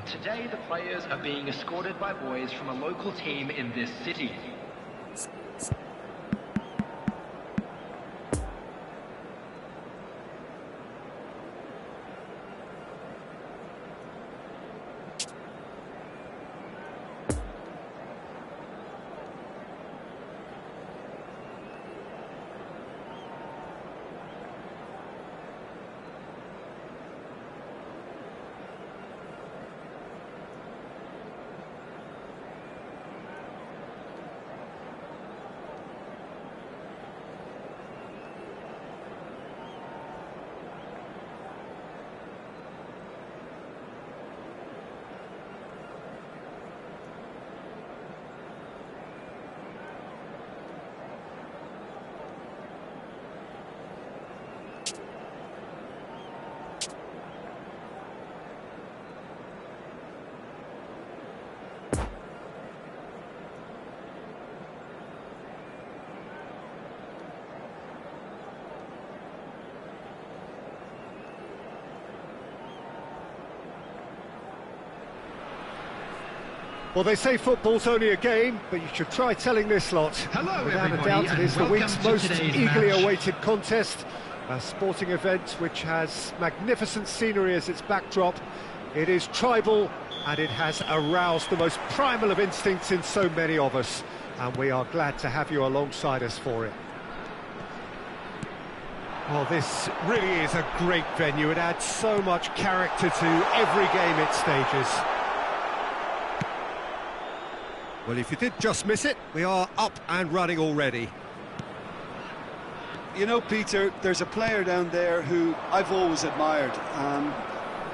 Today, the players are being escorted by boys from a local team in this city.
Well, they say football's only a game, but you should try telling this lot.
Hello,
Without a
everybody,
doubt, it
and
is the
welcome
week's
to
most
today's
eagerly
match.
awaited contest. A sporting event which has magnificent scenery as its backdrop. It is tribal, and it has aroused the most primal of instincts in so many of us. And we are glad to have you alongside us for it. Well, this really is a great venue. It adds so much character to every game it stages.
Well, if you did just miss it, we are up and running already.
You know, Peter, there's a player down there who I've always admired,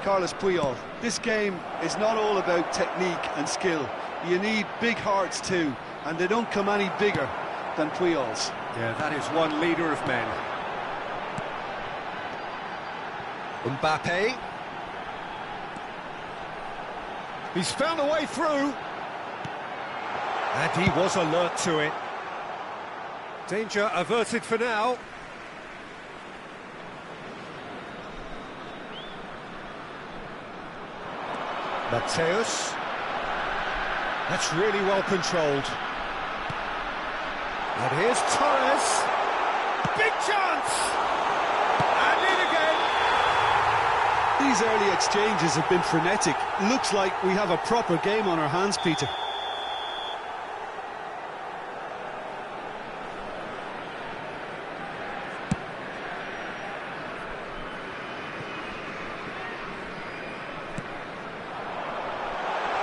Carlos Puyol. This game is not all about technique and skill. You need big hearts too, and they don't come any bigger than Puyol's.
Yeah, that is one leader of men.
Mbappe.
He's found a way through. And he was alert to it. Danger averted for now. Mateus. That's really well controlled. And here's Torres. Big chance! And in again.
These early exchanges have been frenetic. Looks like we have a proper game on our hands, Peter.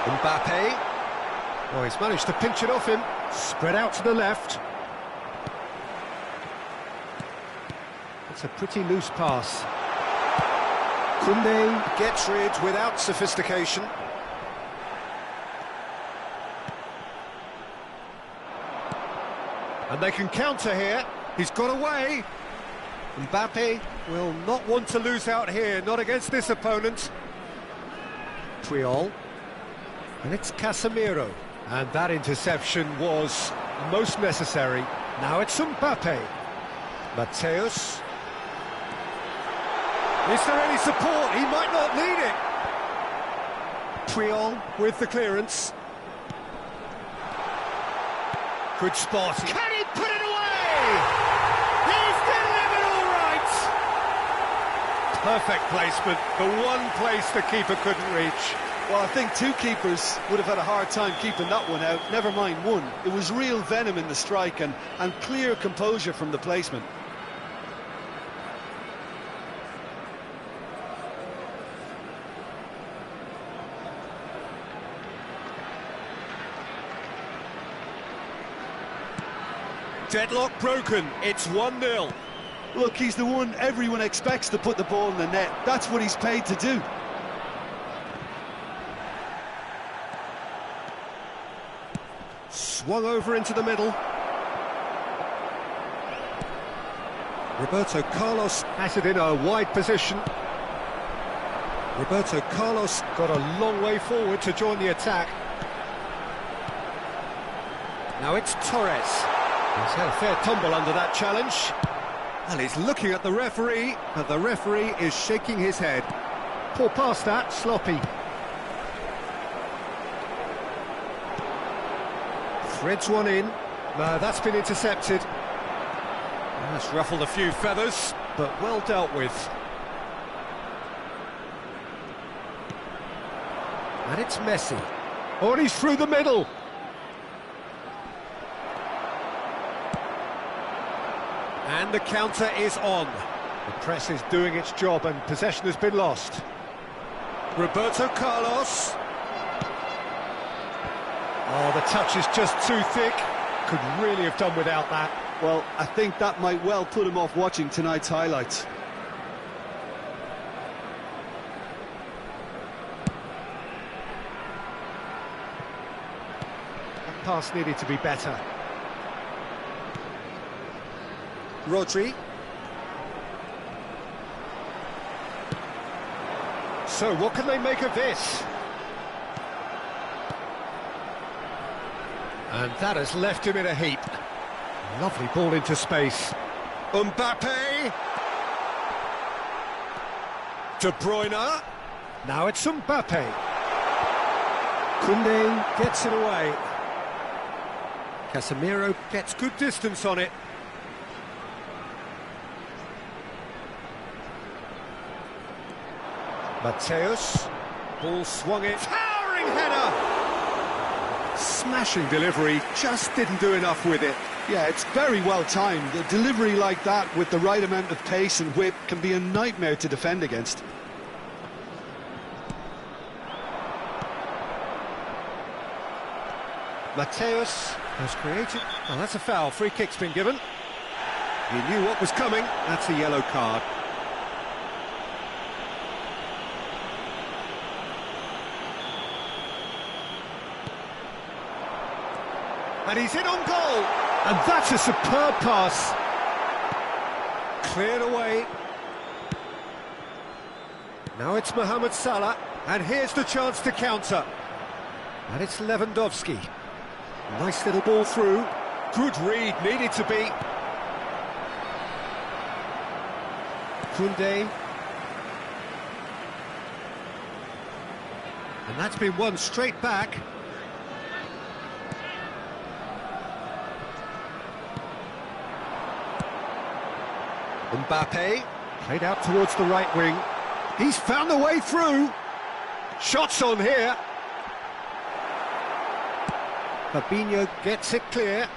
Mbappe. Oh, he's managed to pinch it off him. Spread out to the left. It's a pretty loose pass. Koundé gets rid without sophistication. And they can counter here. He's got away. Mbappe will not want to lose out here, not against this opponent. Puyol. And it's Casemiro. And that interception was most necessary. Now it's Mbappe. Mateus. Is there any support? He might not need it. Puyol with the clearance. Good spot. Can he put it away? He's delivered all right. Perfect placement. The one place the keeper couldn't reach.
Well, I think two keepers would have had a hard time keeping that one out, never mind one. It was real venom in the strike and clear composure from the placement.
Deadlock broken, it's 1-0.
Look, he's the one everyone expects to put the ball in the net. That's what he's paid to do.
Swung over into the middle. Roberto Carlos has it in a wide position. Roberto Carlos got a long way forward to join the attack. Now it's Torres. He's had a fair tumble under that challenge. And he's looking at the referee, but the referee is shaking his head. Poor pass that, sloppy.
Threads one in.
No, that's been intercepted.
That's ruffled a few feathers, but well dealt with. And it's Messi.
Oh, and he's through the middle.
And the counter is on.
The press is doing its job and possession has been lost.
Roberto Carlos.
Oh, the touch is just too thick. Could really have done without that.
Well, I think that might well put him off watching tonight's highlights.
That pass needed to be better.
Rodri.
So, what can they make of this? And that has left him in a heap. Lovely ball into space.
Mbappe. De Bruyne.
Now it's Mbappe.
Koundé gets it away. Casemiro gets good distance on it.
Mateus.
Ball swung it. Towering header! Smashing delivery, just didn't do enough with it.
Yeah, it's very well timed. A delivery like that with the right amount of pace and whip can be a nightmare to defend against.
Mateus has created... Oh, that's a foul. Free kick's been given.
You knew what was coming. That's a yellow card.
And he's in on goal. And that's a superb pass.
Cleared away.
Now it's Mohamed Salah. And here's the chance to counter. And it's Lewandowski. Nice little ball through. Good read, needed to be. Koundé. And that's been won straight back.
Mbappe.
Played out towards the right wing. He's found a way through. Shots on here. Fabinho gets it clear.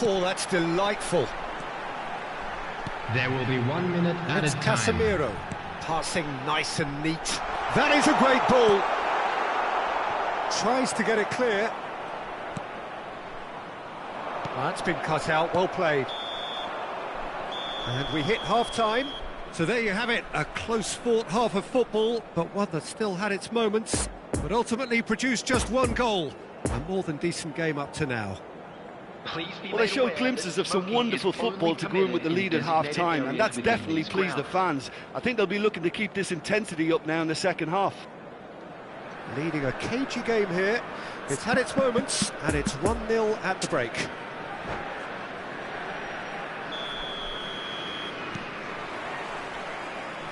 Oh, that's delightful.
There will be 1 minute at a
It's
time.
Casemiro. Passing nice and neat. That is a great ball. Tries to get it clear. That's been cut out, well played. And we hit half-time.
So there you have it, a close-fought half of football, but one that still had its moments, but ultimately produced just one goal. A more than decent game up to now.
Well, they showed glimpses of some wonderful football to go in with the lead at half-time, and that's definitely pleased the fans. I think they'll be looking to keep this intensity up now in the second half.
Leading a cagey game here. It's had its moments, and it's 1-0 at the break.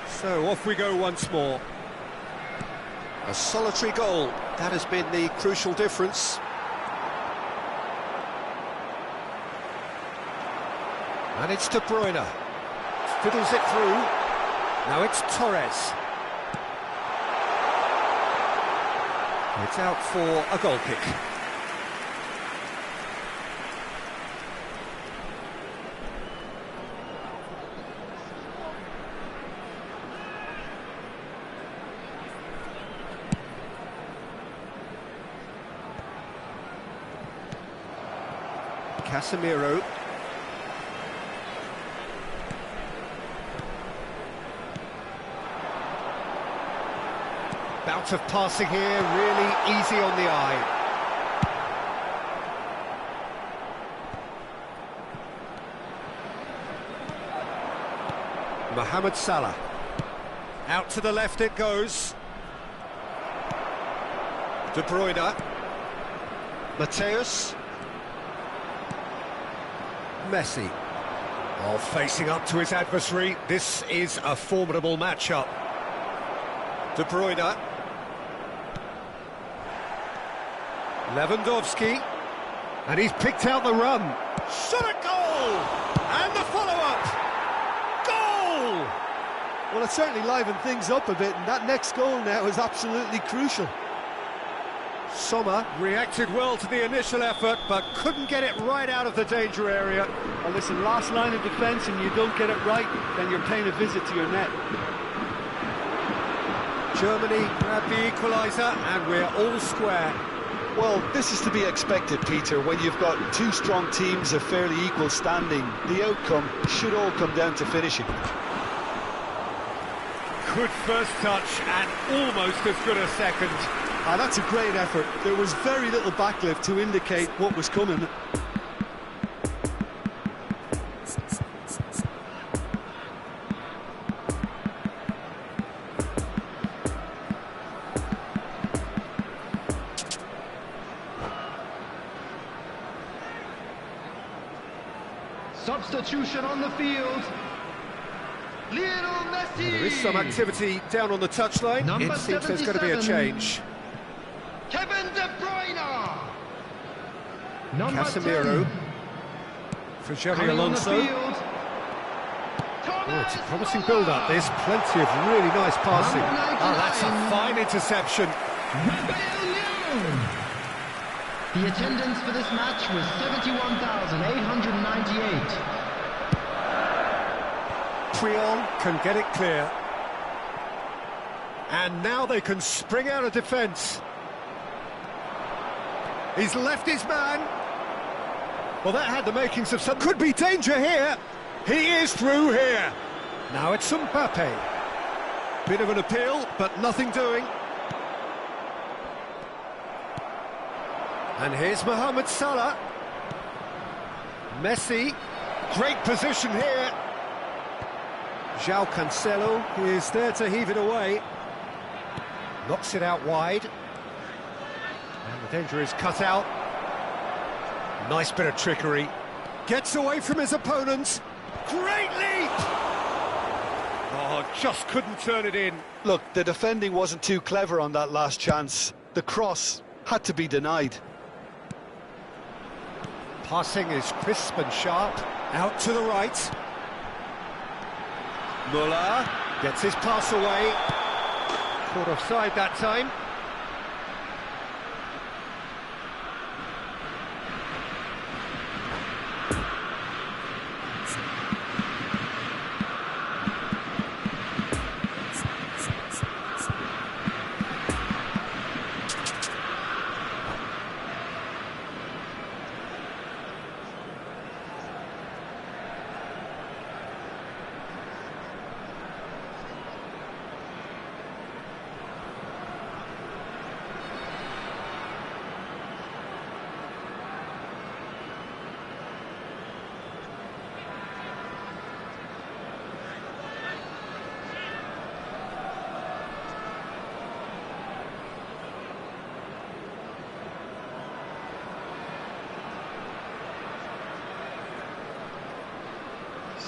So off we go once more.
A solitary goal. That has been the crucial difference. And it's De Bruyne. Fiddles it through. Now it's Torres. It's out for a goal kick. Casemiro. Bout of passing here, really easy on the eye. Mohamed Salah. Out to the left it goes. De Bruyne. Mateus. Messi. Oh, facing up to his adversary. This is a formidable matchup. De Bruyne. Lewandowski, and he's picked out the run. Shot at goal! And the follow-up! Goal!
Well, it certainly livened things up a bit, and that next goal now is absolutely crucial.
Sommer reacted well to the initial effort, but couldn't get it right out of the danger area.
Well, listen, last line of defence, and you don't get it right, then you're paying a visit to your net.
Germany grabbed the equaliser, and we're all square.
Well, this is to be expected, Peter. When you've got two strong teams of fairly equal standing, the outcome should all come down to finishing.
Good first touch, and almost as good a second.
That's a great effort. There was very little backlift to indicate what was coming.
Substitution on the field. Lionel Messi.
There is some activity down on the touchline.
Number
It seems there's going to be a
77.
change.
Kevin De Bruyne. Number
Casemiro
10.
for Xabi
Coming on the
Alonso.
field.
Oh, it's a promising build-up. There's plenty of really nice passing.
Number
Oh, that's a
99.
fine interception.
The attendance for this match was 71,898.
Triol can get it clear. And now they can spring out of defence. He's left his man. Well, that had the makings of some... Could be danger here. He is through here. Now it's Mbappe. Bit of an appeal, but nothing doing. And here's Mohamed Salah. Messi. Great position here. João Cancelo is there to heave it away. Knocks it out wide. And the danger is cut out. Nice bit of trickery. Gets away from his opponents. Great leap! Oh, just couldn't turn it in.
Look, the defending wasn't too clever on that last chance. The cross had to be denied.
Passing is crisp and sharp. Out to the right. Muller gets his pass away. Caught offside that time.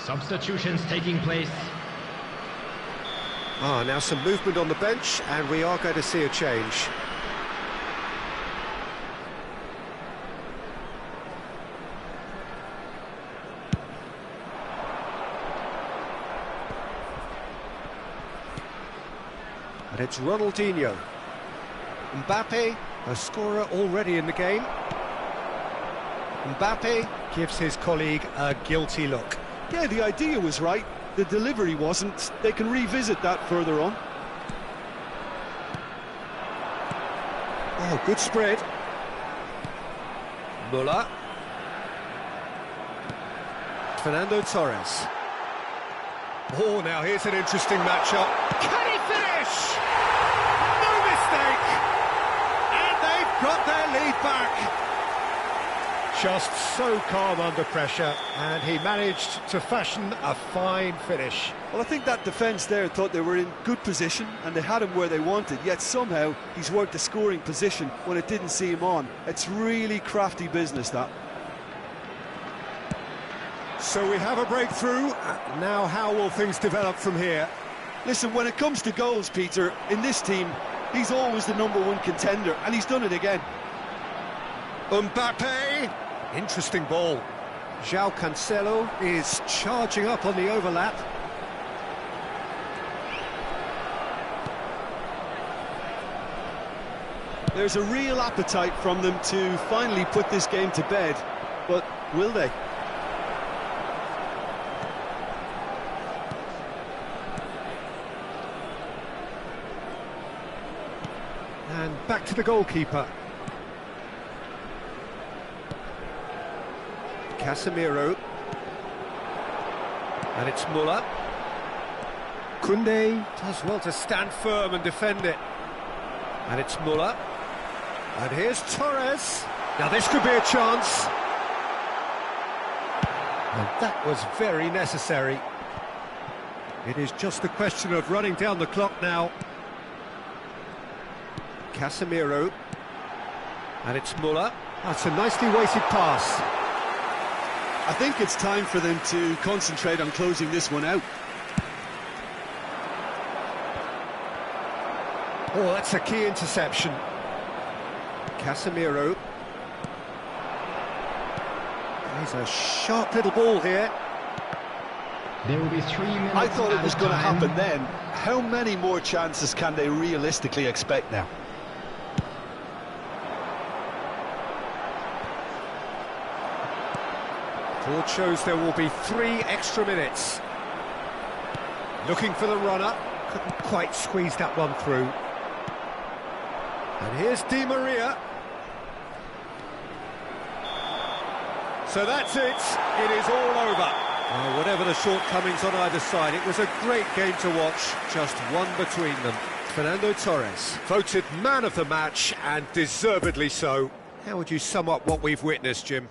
Substitutions taking place.
Now some movement on the bench, and we are going to see a change. And it's Ronaldinho. Mbappe, a scorer already in the game. Mbappe gives his colleague a guilty look.
Yeah, the idea was right. The delivery wasn't. They can revisit that further on.
Oh, good spread. Muller. Fernando Torres. Oh, now here's an interesting matchup. Can he finish? No mistake! And they've got their lead back. Just so calm under pressure, and he managed to fashion a fine finish.
Well, I think that defence there thought they were in good position and they had him where they wanted, yet somehow he's worked a scoring position when it didn't see him on. It's really crafty business, that.
So we have a breakthrough. Now how will things develop from here?
Listen, when it comes to goals, Peter, in this team, he's always the #1 contender, and he's done it again.
Mbappe! Interesting ball. João Cancelo is charging up on the overlap.
There's a real appetite from them to finally put this game to bed, but will they?
And back to the goalkeeper. Casemiro. And it's Muller. Koundé does well to stand firm and defend it. And it's Muller. And here's Torres. Now this could be a chance. And that was very necessary. It is just a question of running down the clock now. Casemiro. And it's Muller. That's a nicely weighted pass.
I think it's time for them to concentrate on closing this one out.
Oh, that's a key interception. Casemiro. He's a sharp little ball here.
There will be 3 minutes.
I thought it was going to happen then. How many more chances can they realistically expect now?
Board shows there will be 3 extra minutes. Looking for the runner. Couldn't quite squeeze that one through. And here's Di Maria. So that's it. It is all over. Well, whatever the shortcomings on either side, it was a great game to watch. Just one between them. Fernando Torres, voted man of the match, and deservedly so. How would you sum up what we've witnessed, Jim?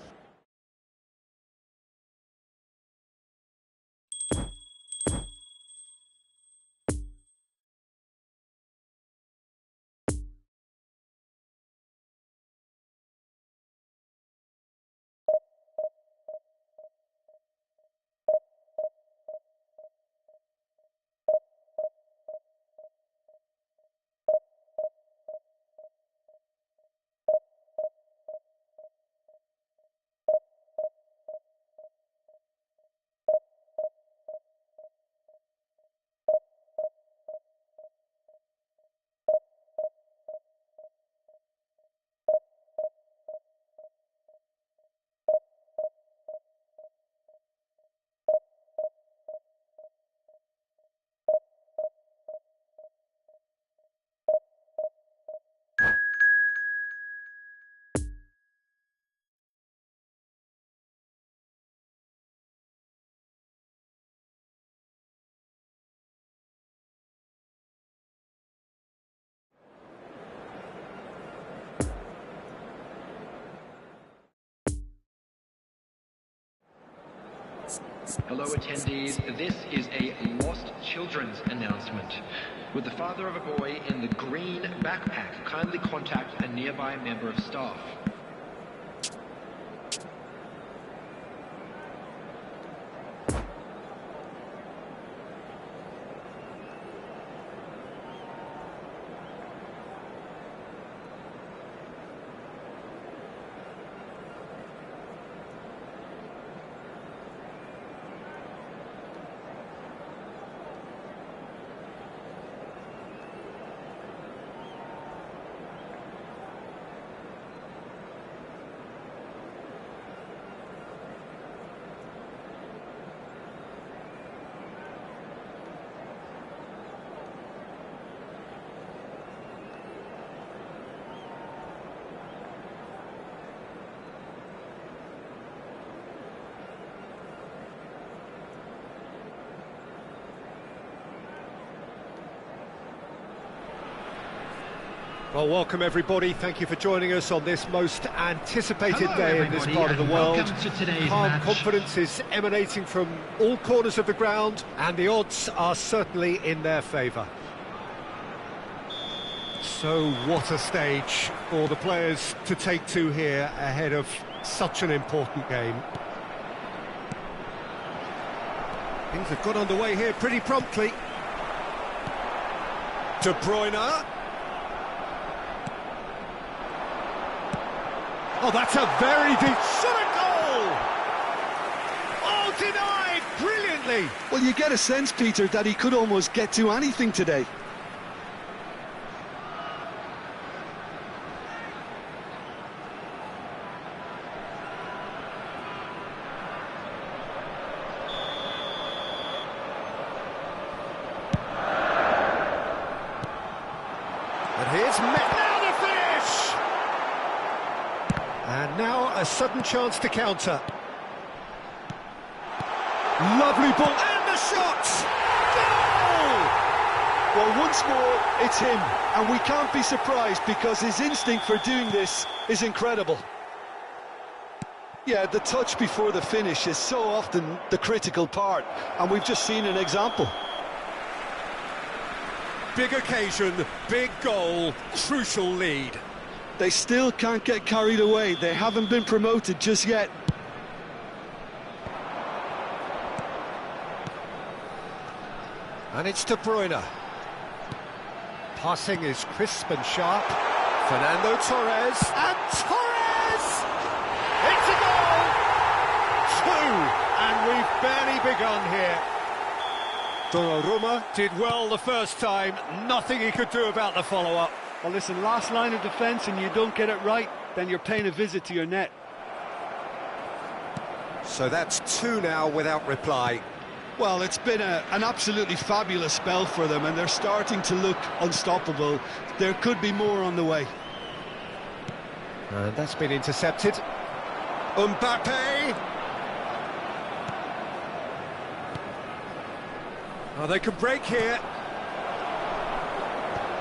Hello attendees, this is a lost children's announcement. Would the father of a boy in the green backpack kindly contact a nearby member of staff?
Well, welcome everybody. Thank you for joining us on this most anticipated day in this part of the world. Calm confidence is emanating from all corners of the ground, and the odds are certainly in their favour. So what a stage for the players to take to here ahead of such an important game. Things have got underway here pretty promptly. De Bruyne. Oh, that's a very deep shot at goal! Oh, denied brilliantly!
Well, you get a sense, Peter, that he could almost get to anything today.
And here's now the finish! And now a sudden chance to counter. Lovely ball, and the shot! Goal!
Well, once more, it's him, and we can't be surprised because his instinct for doing this is incredible. Yeah, the touch before the finish is so often the critical part, and we've just seen an example.
Big occasion, big goal, crucial lead.
They still can't get carried away. They haven't been promoted just yet.
And it's De Bruyne. Passing is crisp and sharp. Fernando Torres. And Torres! It's a goal! 2, and we've barely begun here. Donnarumma did well the first time. Nothing he could do about the follow-up.
Well, listen, last line of defence and you don't get it right, then you're paying a visit to your net.
So that's 2 now without reply.
Well, it's been an absolutely fabulous spell for them, and they're starting to look unstoppable. There could be more on the way.
And that's been intercepted. Mbappe! Oh, they can break here.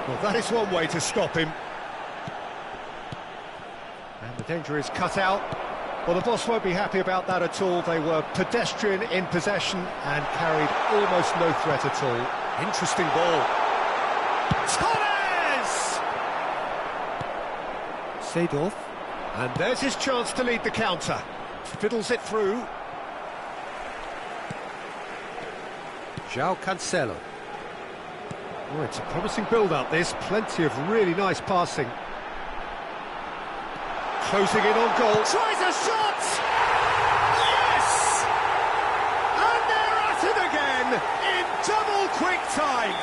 Well, that is one way to stop him. And the danger is cut out. Well, the boss won't be happy about that at all. They were pedestrian in possession and carried almost no threat at all. Interesting ball. Torres! Seedorf. And there's his chance to lead the counter. Fiddles it through. João Cancelo. Oh, it's a promising build-up, this. Plenty of really nice passing. Closing in on goal. Tries a shot! Yes! And they're at it again in double quick time.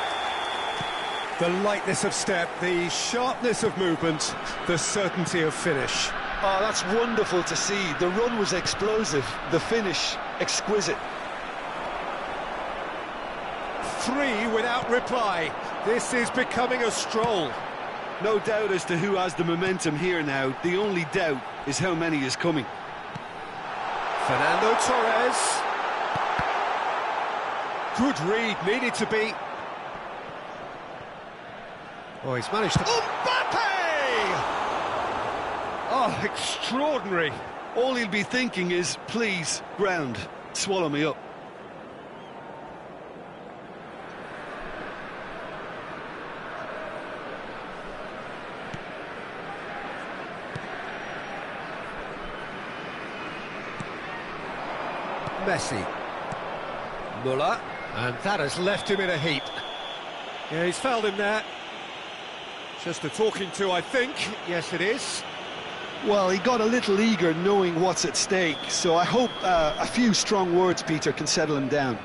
The lightness of step, the sharpness of movement, the certainty of finish.
Oh, that's wonderful to see. The run was explosive, the finish exquisite.
3 without reply. This is becoming a stroll.
No doubt as to who has the momentum here now. The only doubt is how many is coming.
Fernando Torres. Good read, needed to be. Oh, he's managed to... Mbappe! Oh, extraordinary.
All he'll be thinking is, please, ground, swallow me up.
Messi. Muller. And that has left him in a heap. Yeah, he's fouled him there. Just a talking to, I think. Yes, it is.
Well, he got a little eager knowing what's at stake, so I hope a few strong words, Peter, can settle him down.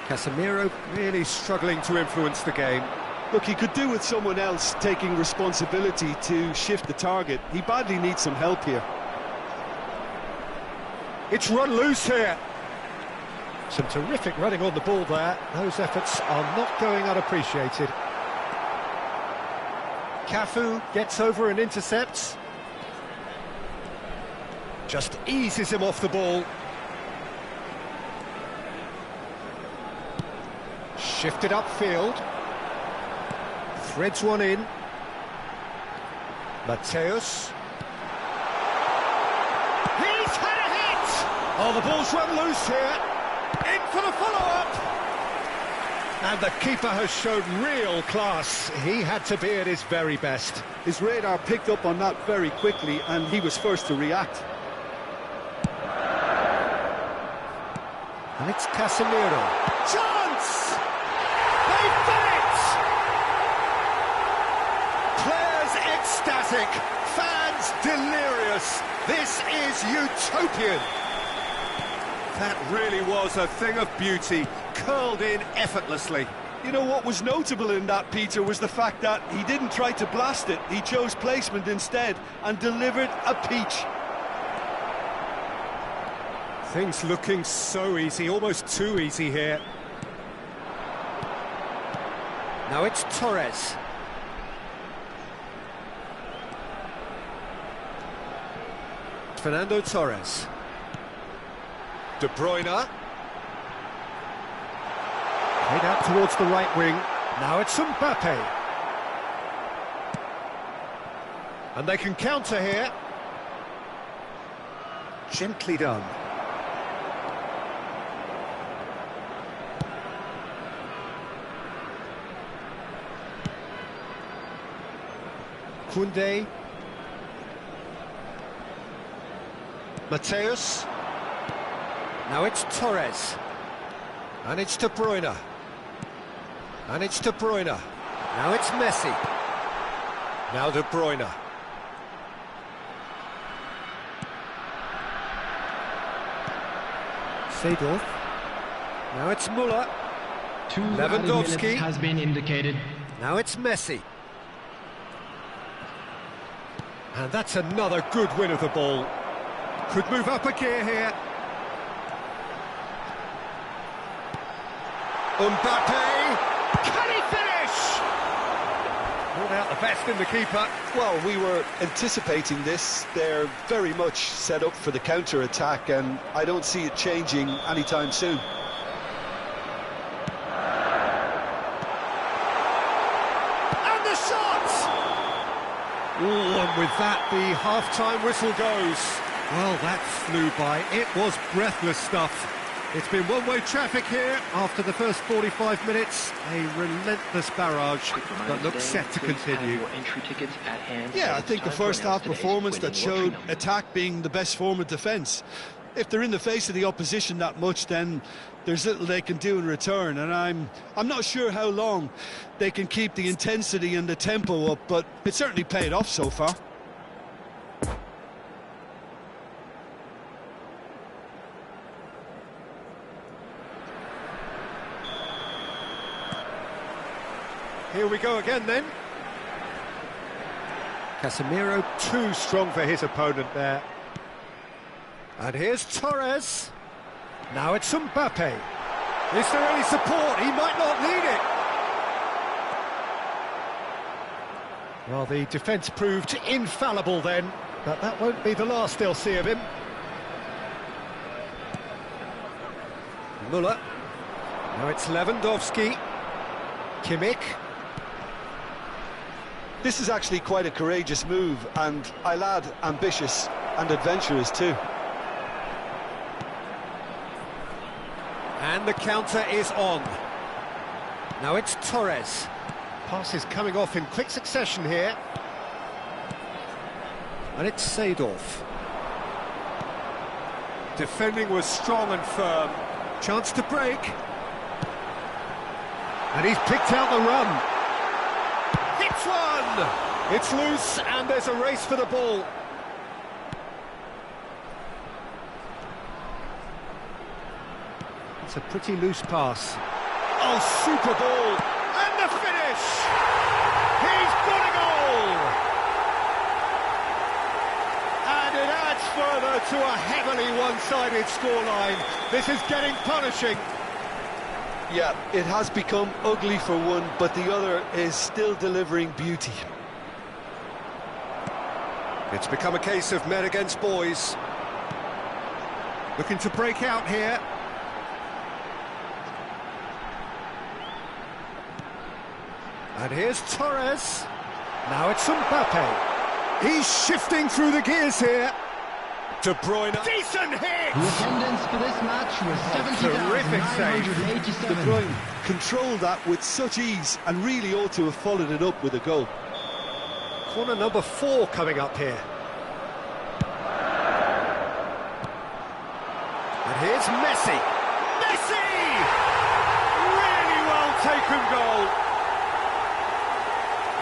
Casemiro really struggling to influence the game.
Look, he could do with someone else taking responsibility to shift the target. He badly needs some help here.
It's run loose here. Some terrific running on the ball there. Those efforts are not going unappreciated. Cafu gets over and intercepts. Just eases him off the ball. Shifted upfield. Threads one in. Mateus. He's had a hit! Oh, the ball's run loose here. In for the follow-up. And the keeper has shown real class. He had to be at his very best.
His radar picked up on that very quickly, and he was first to react.
And it's Casemiro. Chance! They've done it! Players ecstatic, fans
delirious. This is utopian. That really was a thing of beauty, curled in effortlessly.
You know what was notable in that, Peter, was the fact that he didn't try to blast it. He chose placement instead and delivered a peach.
Things looking so easy, almost too easy here. Now it's Torres. Fernando Torres. De Bruyne. Played out towards the right wing. Now it's Mbappe. And they can counter here. Gently done. Koundé. Mateus. Now it's Torres. And it's De Bruyne. And it's De Bruyne. Now it's Messi. Now De Bruyne. Seedorf. Now it's Müller. Lewandowski
has been indicated.
Now it's Messi. And that's another good win of the ball. Could move up a gear here. Mbappe. Can he finish? Brought out the best in the keeper.
Well, we were anticipating this. They're very much set up for the counter-attack, and I don't see it changing anytime soon.
And the shot! Ooh, and with that, the half-time whistle goes. Well, that flew by. It was breathless stuff. It's been one-way traffic here after the first 45 minutes. A relentless barrage that looks set to continue.
Yeah, I think the first half performance that showed attack being the best form of defence. If they're in the face of the opposition that much, then there's little they can do in return, and I'm not sure how long they can keep the intensity and the tempo up, but it certainly paid off so far.
Here we go again then. Casemiro too strong for his opponent there. And here's Torres. Now it's Mbappe. Is there any support? He might not need it. Well, the defence proved infallible then, but that won't be the last they'll see of him. Müller. Now it's Lewandowski. Kimmich.
This is actually quite a courageous move, and I'll add ambitious and adventurous too.
And the counter is on. Now it's Torres. Passes coming off in quick succession here. And it's Seedorf. Defending was strong and firm. Chance to break. And he's picked out the run. Hits one! It's loose and there's a race for the ball. It's a pretty loose pass. Oh, super ball! And the finish! He's got a goal! And it adds further to a heavily one-sided scoreline. This is getting punishing.
Yeah, it has become ugly for one, but the other is still delivering beauty.
It's become a case of men against boys. Looking to break out here. And here's Torres. Now it's Mbappe. He's shifting through the gears here. De Bruyne. Decent hit!
The attendance for this match was 70,987.
De Bruyne controlled that with such ease and really ought to have followed it up with a goal.
Corner number 4 coming up here. And here's Messi. Messi! Really well taken goal.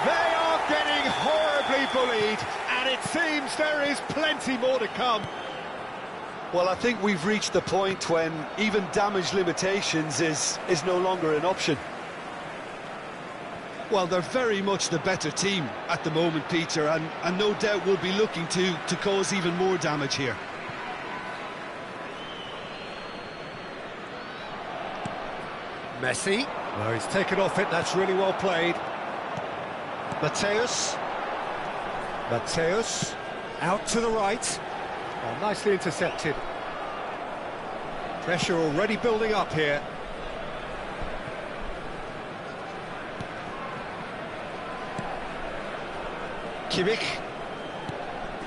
They are getting horribly bullied,
And it seems there is plenty more to come.
Well, I think we've reached the point when even damage limitations is no longer an option. Well, they're very much the better team at the moment, Peter, and no doubt will be looking to cause even more damage here.
Messi. Well, he's taken off it, that's really well played. Mateus. Mateus. Out to the right. Well, nicely intercepted. Pressure already building up here. Kimmich.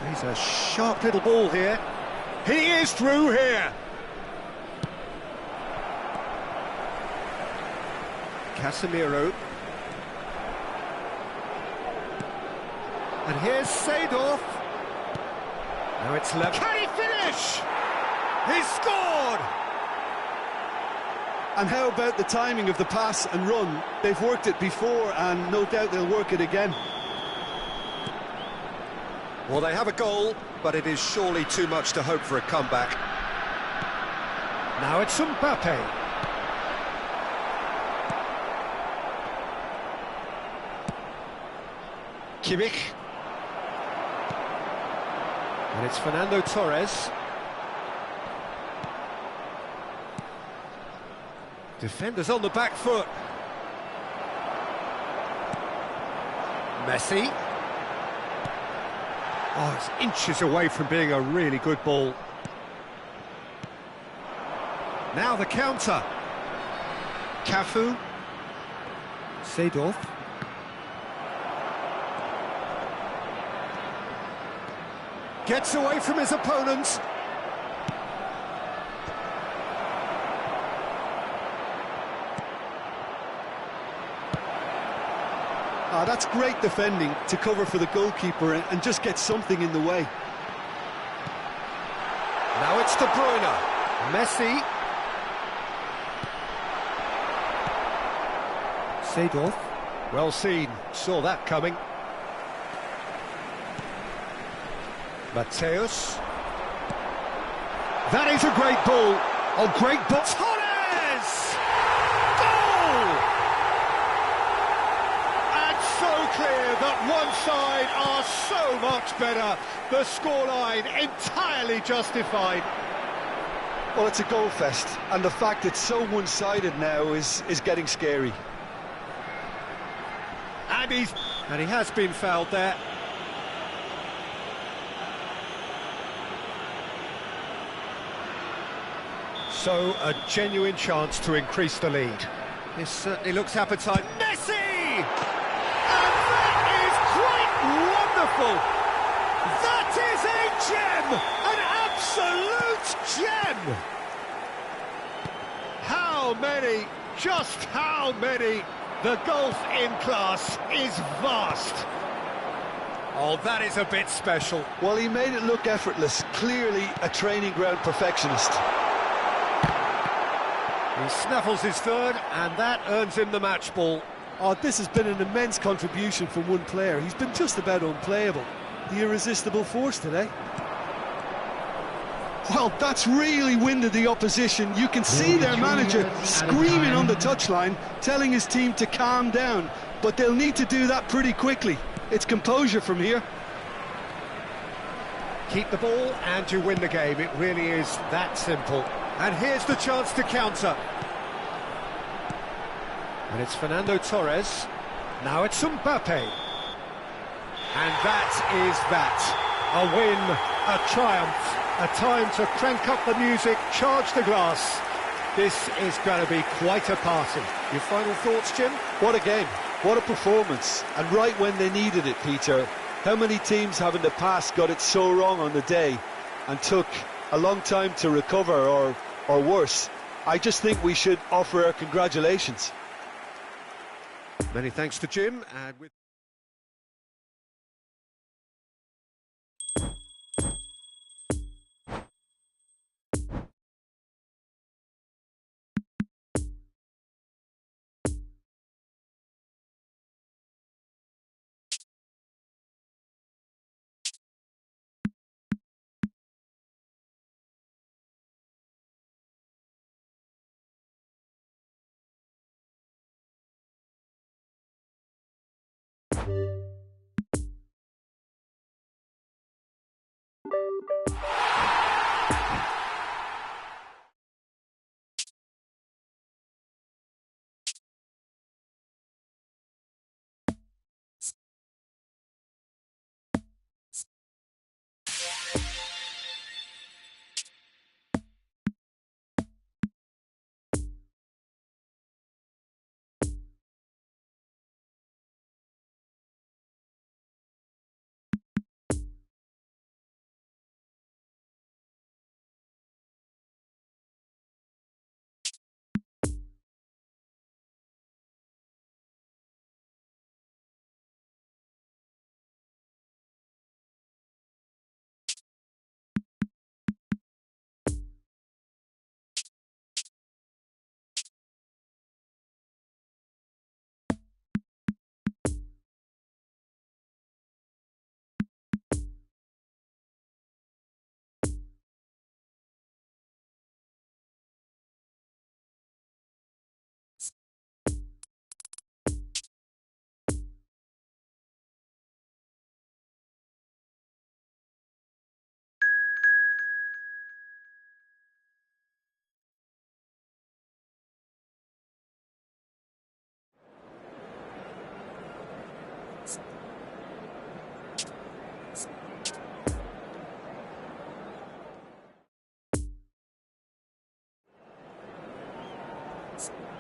He's a sharp little ball here. He is through here. Casemiro. And here's Seedorf. Now it's left. Can he finish? He's scored!
And how about the timing of the pass and run? They've worked it before and no doubt they'll work it again.
Well, they have a goal, but it is surely too much to hope for a comeback. Now it's Mbappe. Kimmich. And it's Fernando Torres. Defenders on the back foot. Messi. Oh, it's inches away from being a really good ball. Now the counter. Cafu. Seedorf. Gets away from his opponent.
That's great defending to cover for the goalkeeper and just get something in the way.
Now it's De Bruyne. Messi. Seedorf. Well seen. Saw that coming. Mateus. That is a great ball. Oh, great ball. Torres! Goal! And so clear that one side are so much better. The scoreline entirely justified.
Well, it's a goal fest, and the fact it's so one-sided now is getting scary.
And he has been fouled there. So, a genuine chance to increase the lead. This certainly looks appetizing. Messi! And that is quite wonderful! That is a gem! An absolute gem! How many, just how many? The gulf in class is vast. Oh, that is a bit special.
Well, he made it look effortless. Clearly a training ground perfectionist.
He snaffles his third, and that earns him the match ball.
Oh, this has been an immense contribution from one player. He's been just about unplayable. The irresistible force today. Well, that's really winded the opposition. You can see their manager screaming on the touchline, telling his team to calm down. But they'll need to do that pretty quickly. It's composure from here.
Keep the ball and you win the game. It really is that simple. And here's the chance to counter. And it's Fernando Torres. Now it's Mbappe. And that is that. A win, a triumph, a time to crank up the music, charge the glass. This is going to be quite a party. Your final thoughts, Jim?
What a game, what a performance. And right when they needed it, Peter. How many teams have in the past got it so wrong on the day and took a long time to recover, or worse? I just think we should offer our congratulations.
Many thanks to Jim, and with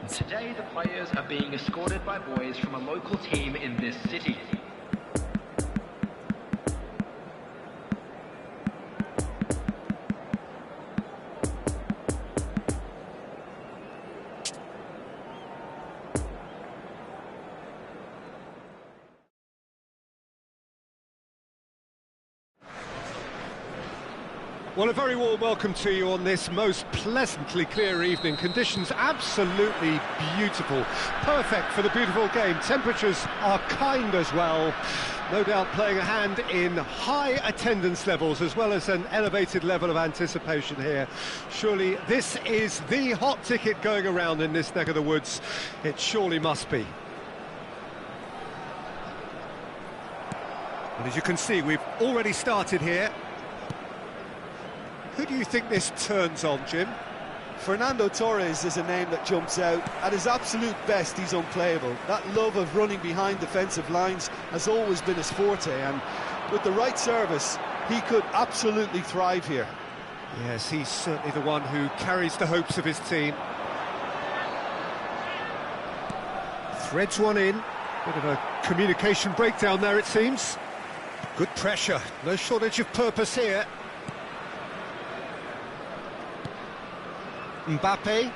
Today, the players are being escorted by boys from a local team in this city.
Well, a very warm welcome to you on this most pleasantly clear evening. Conditions absolutely beautiful. Perfect for the beautiful game. Temperatures are kind as well. No doubt playing a hand in high attendance levels as well as an elevated level of anticipation here. Surely this is the hot ticket going around in this neck of the woods. It surely must be. And as you can see, we've already started here. Who do you think this turns on, Jim?
Fernando Torres is a name that jumps out. At his absolute best, he's unplayable. That love of running behind defensive lines has always been his forte, and with the right service, he could absolutely thrive here.
Yes, he's certainly the one who carries the hopes of his team. Threads one in. Bit of a communication breakdown there, it seems. Good pressure. No shortage of purpose here. Mbappe.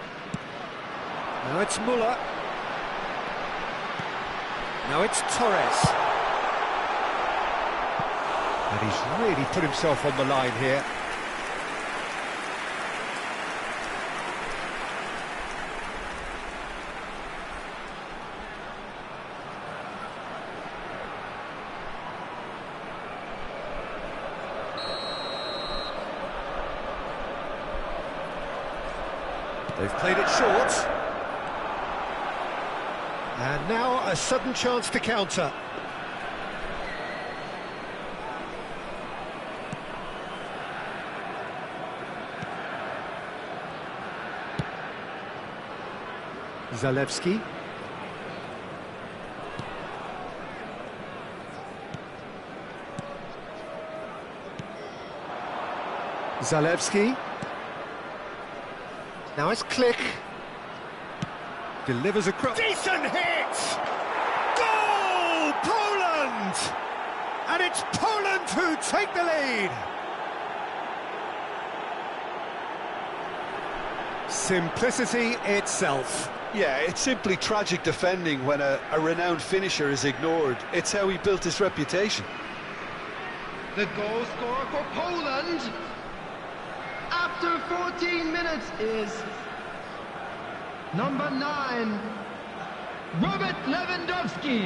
Now it's Müller. Now it's Torres. And he's really put himself on the line here. They've played it short. And now a sudden chance to counter. Zalewski. Zalewski. Now it's Click. Delivers a cross. Decent hit! Goal! Poland! And it's Poland who take the lead. Simplicity itself.
Yeah, it's simply tragic defending when a renowned finisher is ignored. It's how he built his reputation.
The goal scorer for Poland after 14 minutes is number 9, Robert Lewandowski.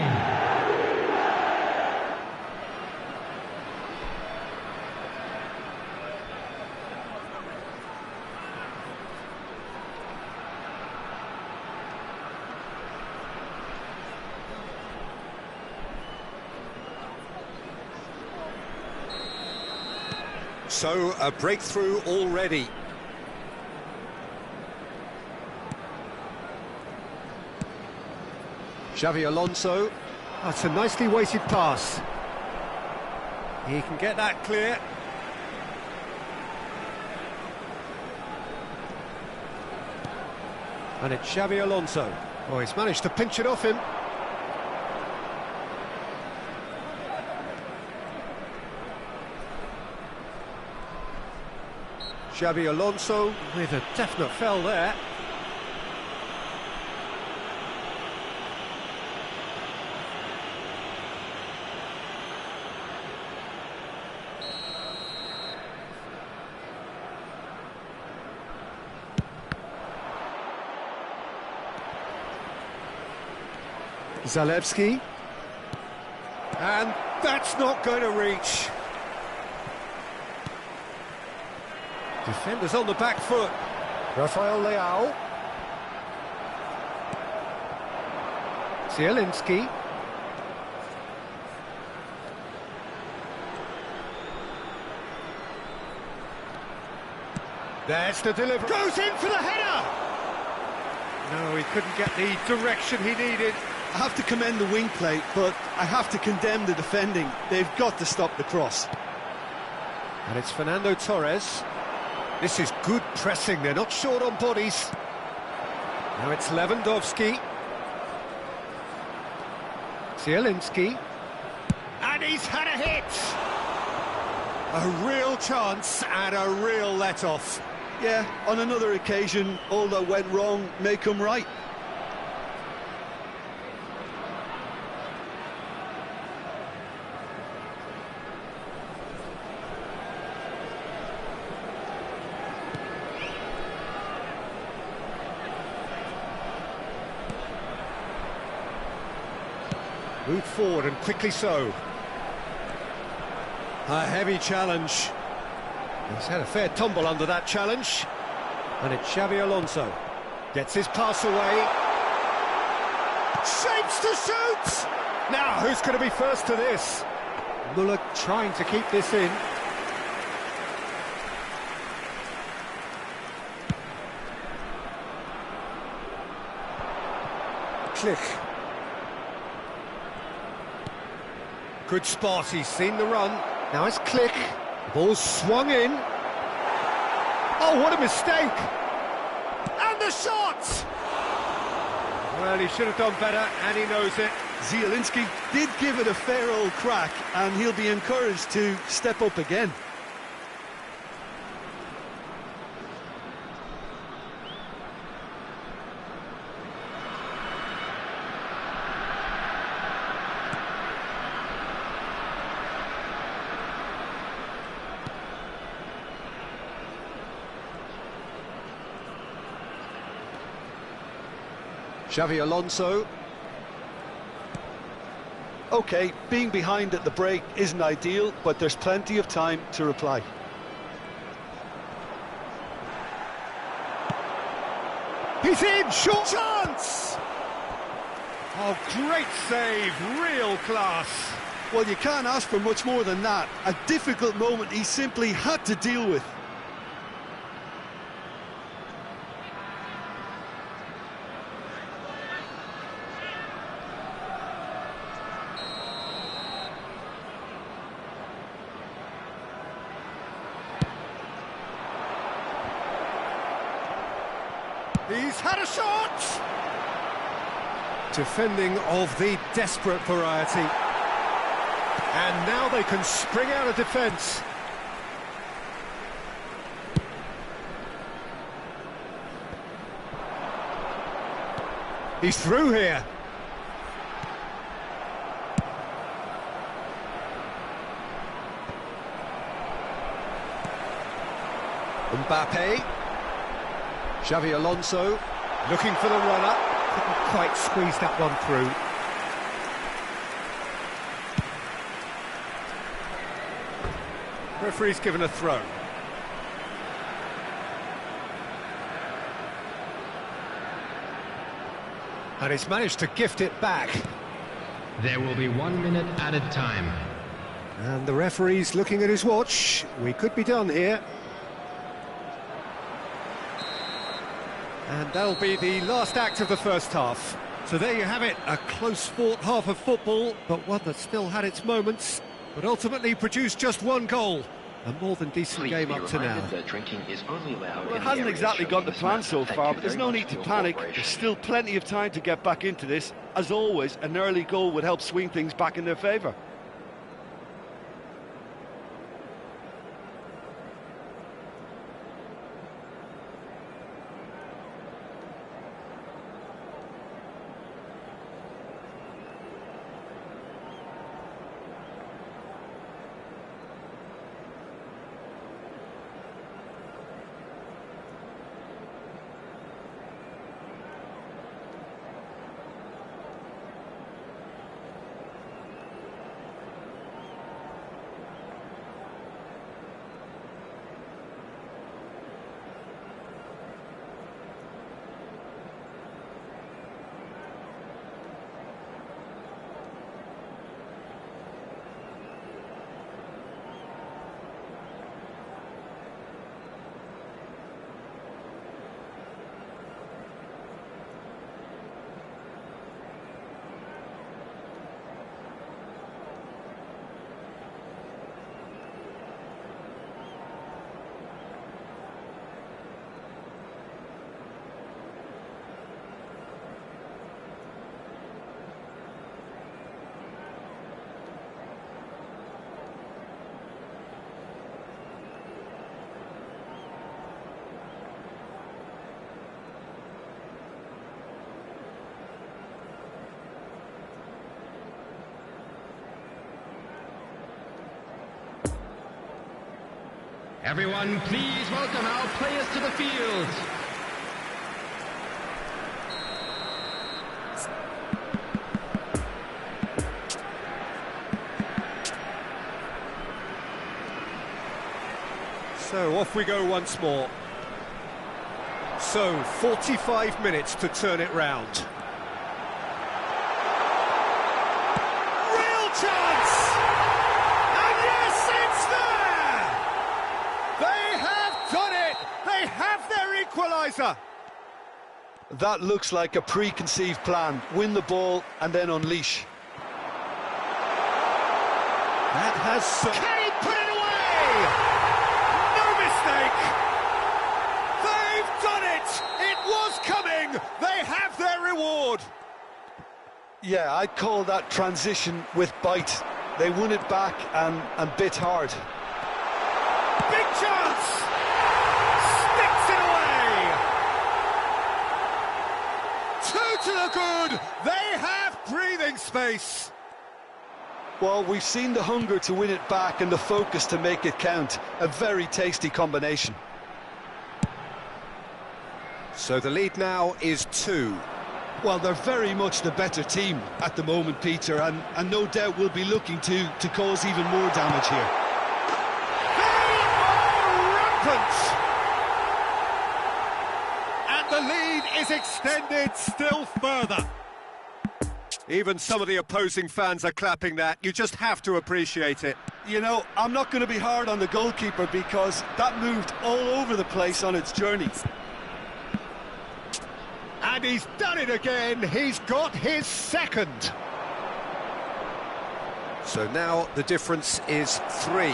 So, a breakthrough already. Xavi Alonso.
That's a nicely weighted pass.
He can get that clear. And it's Xavi Alonso.
Oh, he's managed to pinch it off him.
Xavi Alonso with a definite foul there.
Zalewski.
And that's not going to reach. Defenders on the back foot.
Rafael Leao. Zielinski. There's the delivery.
Goes in for the header! No, he couldn't get the direction he needed.
I have to commend the wing play, but I have to condemn the defending. They've got to stop the cross.
And it's Fernando Torres. This is good pressing, they're not short on bodies. Now it's Lewandowski. Zielinski. And he's had a hit!
A real chance and a real let-off.
Yeah, on another occasion, all that went wrong may come right.
Moved forward and quickly so.
A heavy challenge.
He's had a fair tumble under that challenge.
And it's Xavi Alonso.
Gets his pass away.
Shapes to shoot!
Now, who's going to be first to this? Muller trying to keep this in.
Click. Good spot, he's seen the run.
Now it's Click. Ball swung in. Oh, what a mistake!
And the shot! Well, he should have done better, and he knows it.
Zielinski did give it a fair old crack, and he'll be encouraged to step up again.
Xavi Alonso.
OK, being behind at the break isn't ideal, but there's plenty of time to reply.
He's in, short
Chance! Oh, great save, real class.
Well, you can't ask for much more than that. A difficult moment he simply had to deal with.
He's had a shot!
Defending of the desperate variety. And now they can spring out of defence. He's through here. Mbappe. Xavi Alonso looking for the runner. Couldn't quite squeeze that one through. Referee's given a throw. And he's managed to gift it back.
There will be 1 minute added time.
And the referee's looking at his watch. We could be done here. And that'll be the last act of the first half. So there you have it, a close-fought half of football, but one that still had its moments, but ultimately produced just one goal. A more than decent game up to now.
Drinking is only allowed
Well, it hasn't exactly gone to plan so far, but there's no need to panic. There's still plenty of time to get back into this. As always, an early goal would help swing things back in their favour.
Everyone, please welcome our players to the field.
So off we go once more. So 45 minutes to turn it round. Real chance! And yes, it's there! They have done it! They have their equaliser!
That looks like a preconceived plan. Win the ball and then unleash.
That has some... Can he put it away? No mistake! They've done it! It was coming! They have their reward!
Yeah, I'd call that transition with bite. They won it back and bit hard.
Big chance! Sticks it away! Two to the good! They have breathing space!
Well, we've seen the hunger to win it back and the focus to make it count. A very tasty combination.
So the lead now is 2.
Well, they're very much the better team at the moment, Peter, and no doubt will be looking to cause even more damage here.
They are rampant! And the lead is extended still further. Even some of the opposing fans are clapping that. You just have to appreciate it.
You know, I'm not going to be hard on the goalkeeper because that moved all over the place on its journey.
And he's done it again. He's got his second. So now the difference is 3.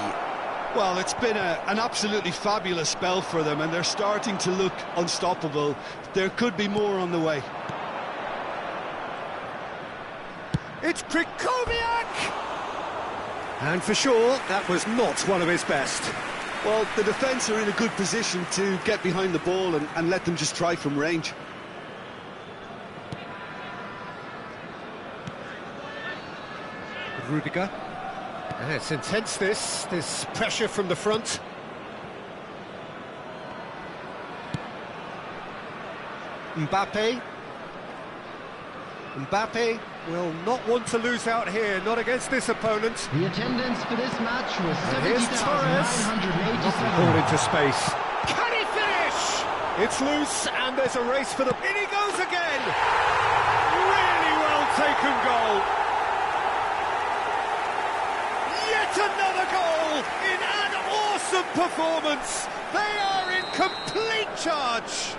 Well, it's been an absolutely fabulous spell for them, and they're starting to look unstoppable. There could be more on the way.
It's Krikowiak! And for sure, that was not one of his best.
Well, the defence are in a good position to get behind the ball and let them just try from range.
Rudiger. And it's intense, this pressure from the front. Mbappe will not want to lose out here, not against this opponent.
The attendance for this match was
And here's Torres.
70,987.
Ball into space. Can he finish? It's loose, and there's a race for the... In he goes again! Really well taken goal. Yet
Yet another goal in an awesome performance. They are in complete charge.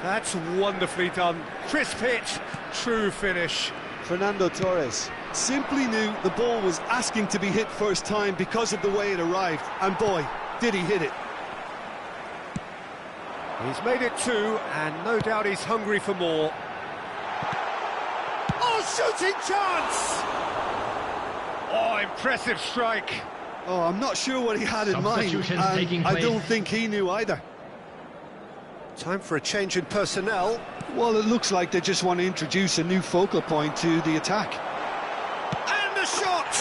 That's wonderfully done. Crisp hit, true finish.
Fernando Torres simply knew the ball was asking to be hit first time because of the way it arrived, and boy, did he hit it.
He's made it 2, and no doubt he's hungry for more. Oh, shooting chance! Oh, impressive strike.
Oh, I'm not sure what he had in mind, and I don't think he knew either.
Time for a change in personnel.
Well, it looks like they just want to introduce a new focal point to the attack.
And the shot!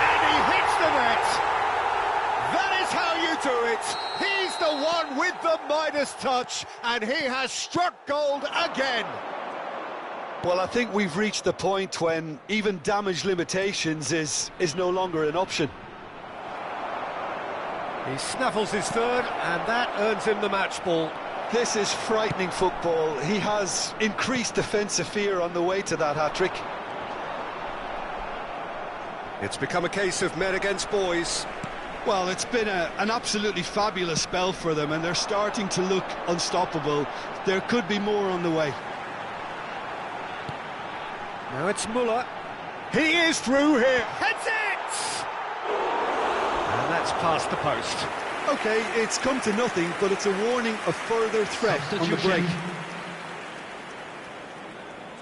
And he hits the net! That is how you do it! He's the one with the Midas touch, and he has struck gold again!
Well, I think we've reached the point when even damage limitations is no longer an option.
He snaffles his third, and that earns him the match ball.
This is frightening football. He has increased defensive fear on the way to that hat-trick.
It's become a case of men against boys.
Well, it's been an absolutely fabulous spell for them, and they're starting to look unstoppable. There could be more on the way.
Now it's Muller. He is through here. Heads it! And that's past the post.
OK, it's come to nothing, but it's a warning of further threat on the break.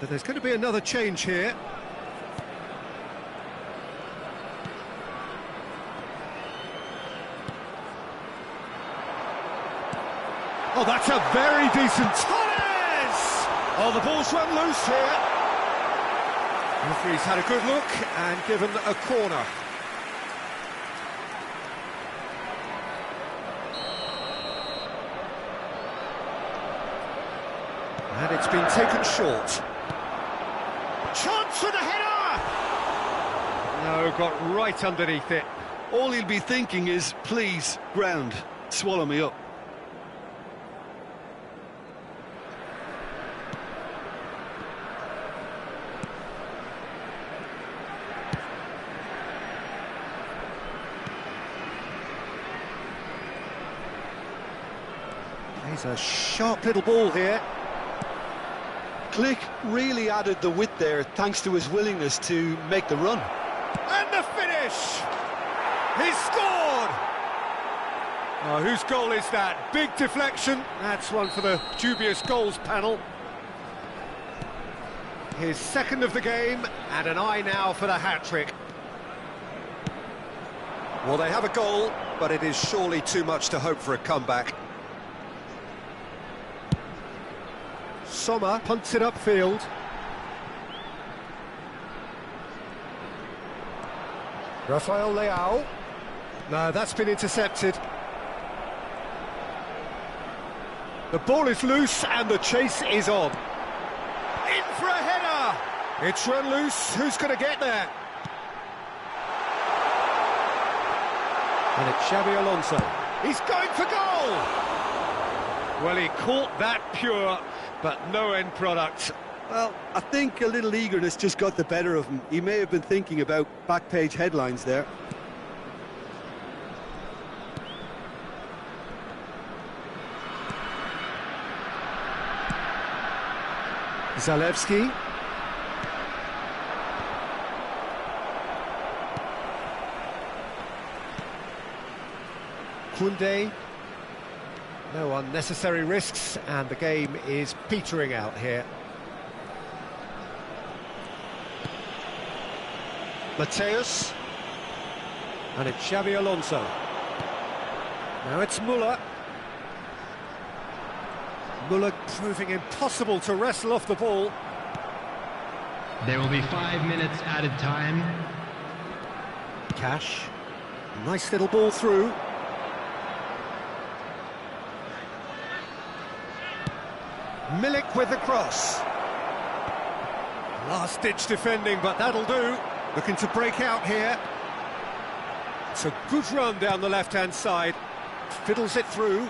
So there's going to be another change here.
Oh, that's a very decent... Torres! Oh, the ball's run loose here. The referee's had a good look and given a corner. And it's been taken short. Chance for the header! No, got right underneath it.
All he'll be thinking is, please, ground, swallow me up.
He's a sharp little ball here.
Click really added the width there thanks to his willingness to make the run.
And the finish! He's scored! Oh, whose goal is that? Big deflection. That's one for the dubious goals panel. His second of the game, and an eye now for the hat-trick.
Well, they have a goal, but it is surely too much to hope for a comeback.
Sommer punts it upfield. Rafael Leao. No, that's been intercepted. The ball is loose and the chase is on. In for a header! It's run loose, who's going to get there? And it's Xabi Alonso. He's going for goal! Well, he caught that pure, but no end product.
Well, I think a little eagerness just got the better of him. He may have been thinking about back-page headlines there.
Zalewski. Koundé. No unnecessary risks, and the game is petering out here. Mateus. And it's Xabi Alonso. Now it's Muller. Muller proving impossible to wrestle off the ball.
There will be 5 minutes added time.
Cash. Nice little ball through. Milik with the cross. Last-ditch defending, but that'll do. Looking to break out here. It's a good run down the left-hand side. Fiddles it through.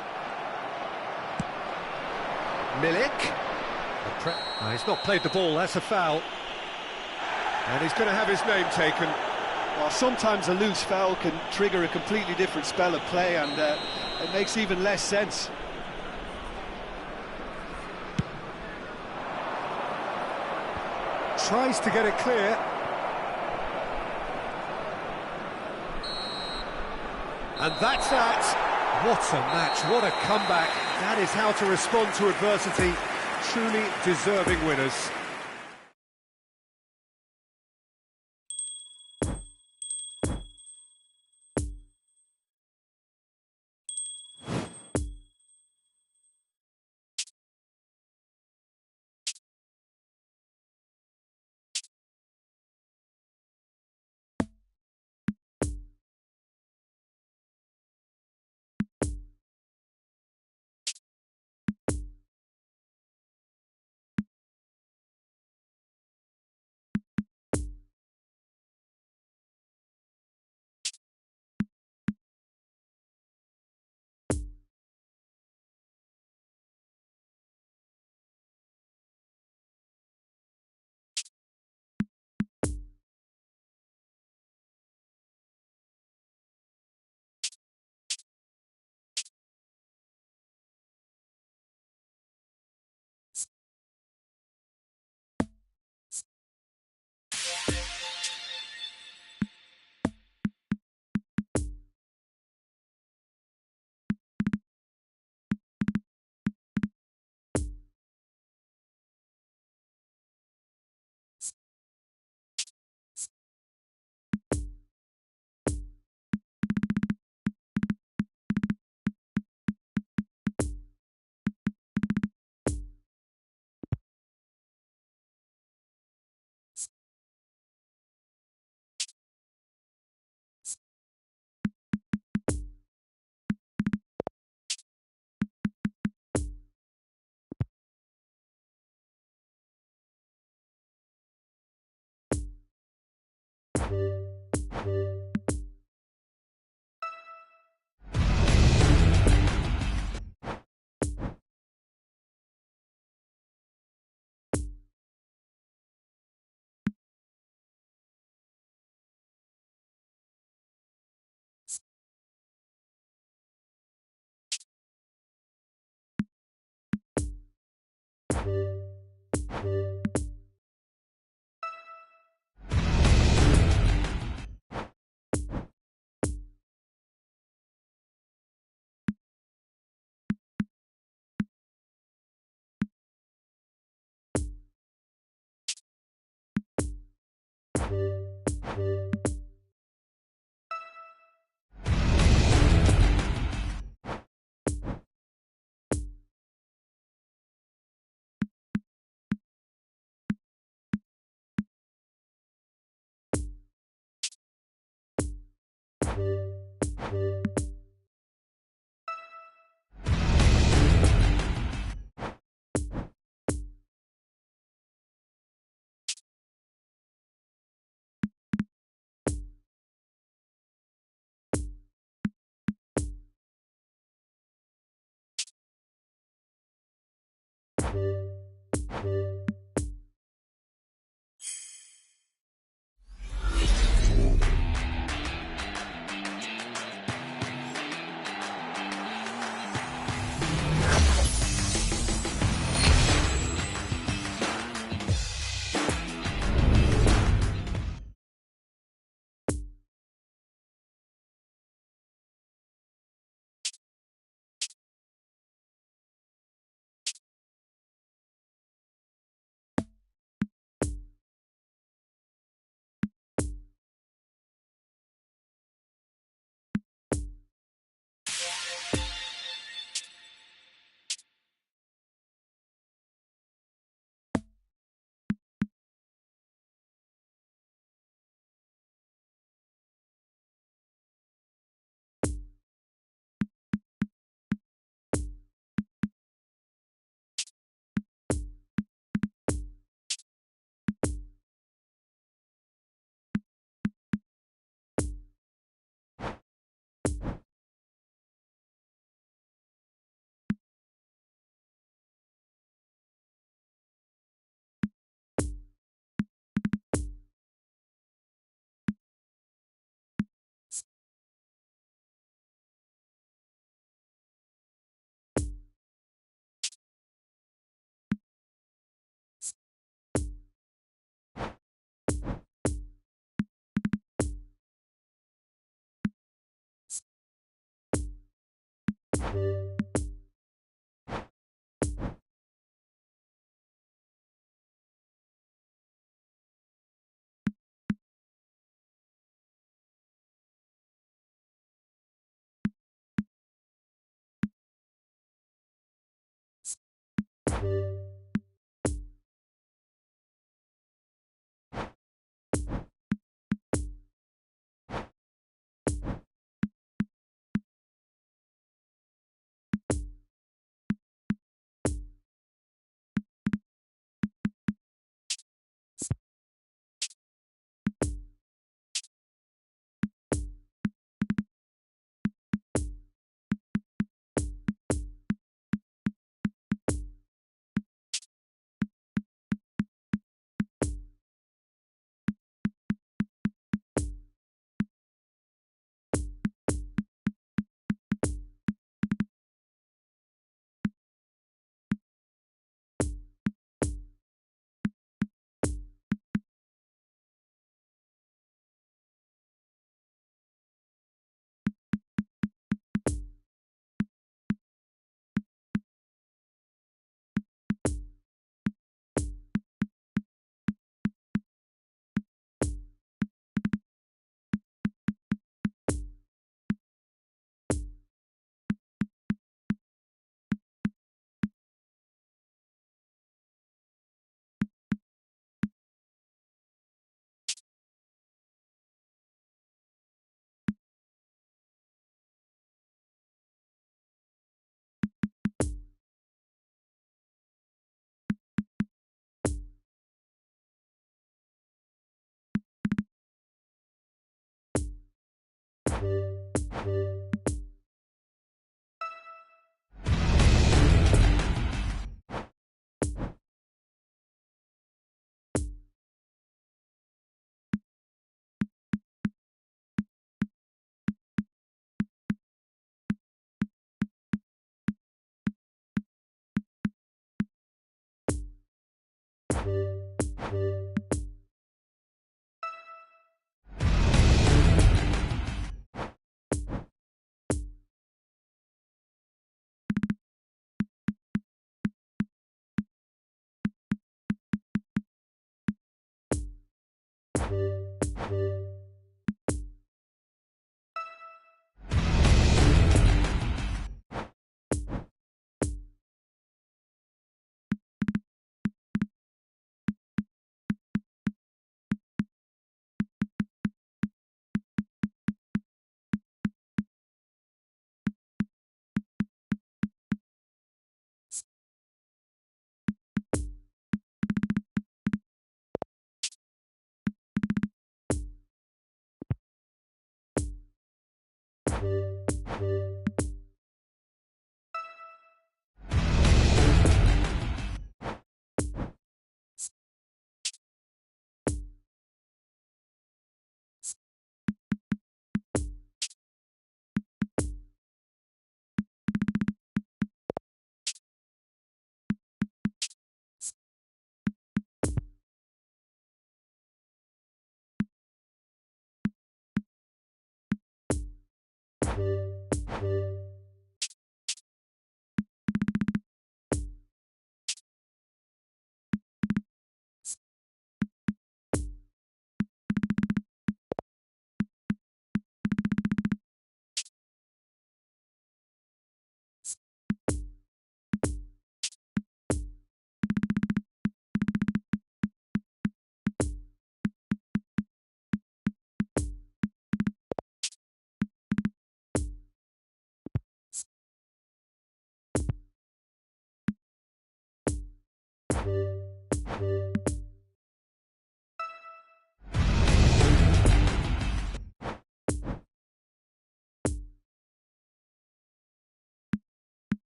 Milik. Oh, he's not played the ball, that's a foul. And he's going to have his name taken.
Well, sometimes a loose foul can trigger a completely different spell of play, and it makes even less sense.
Tries to get it clear. And that's that. What a match, what a comeback. That is how to respond to adversity. Truly deserving winners.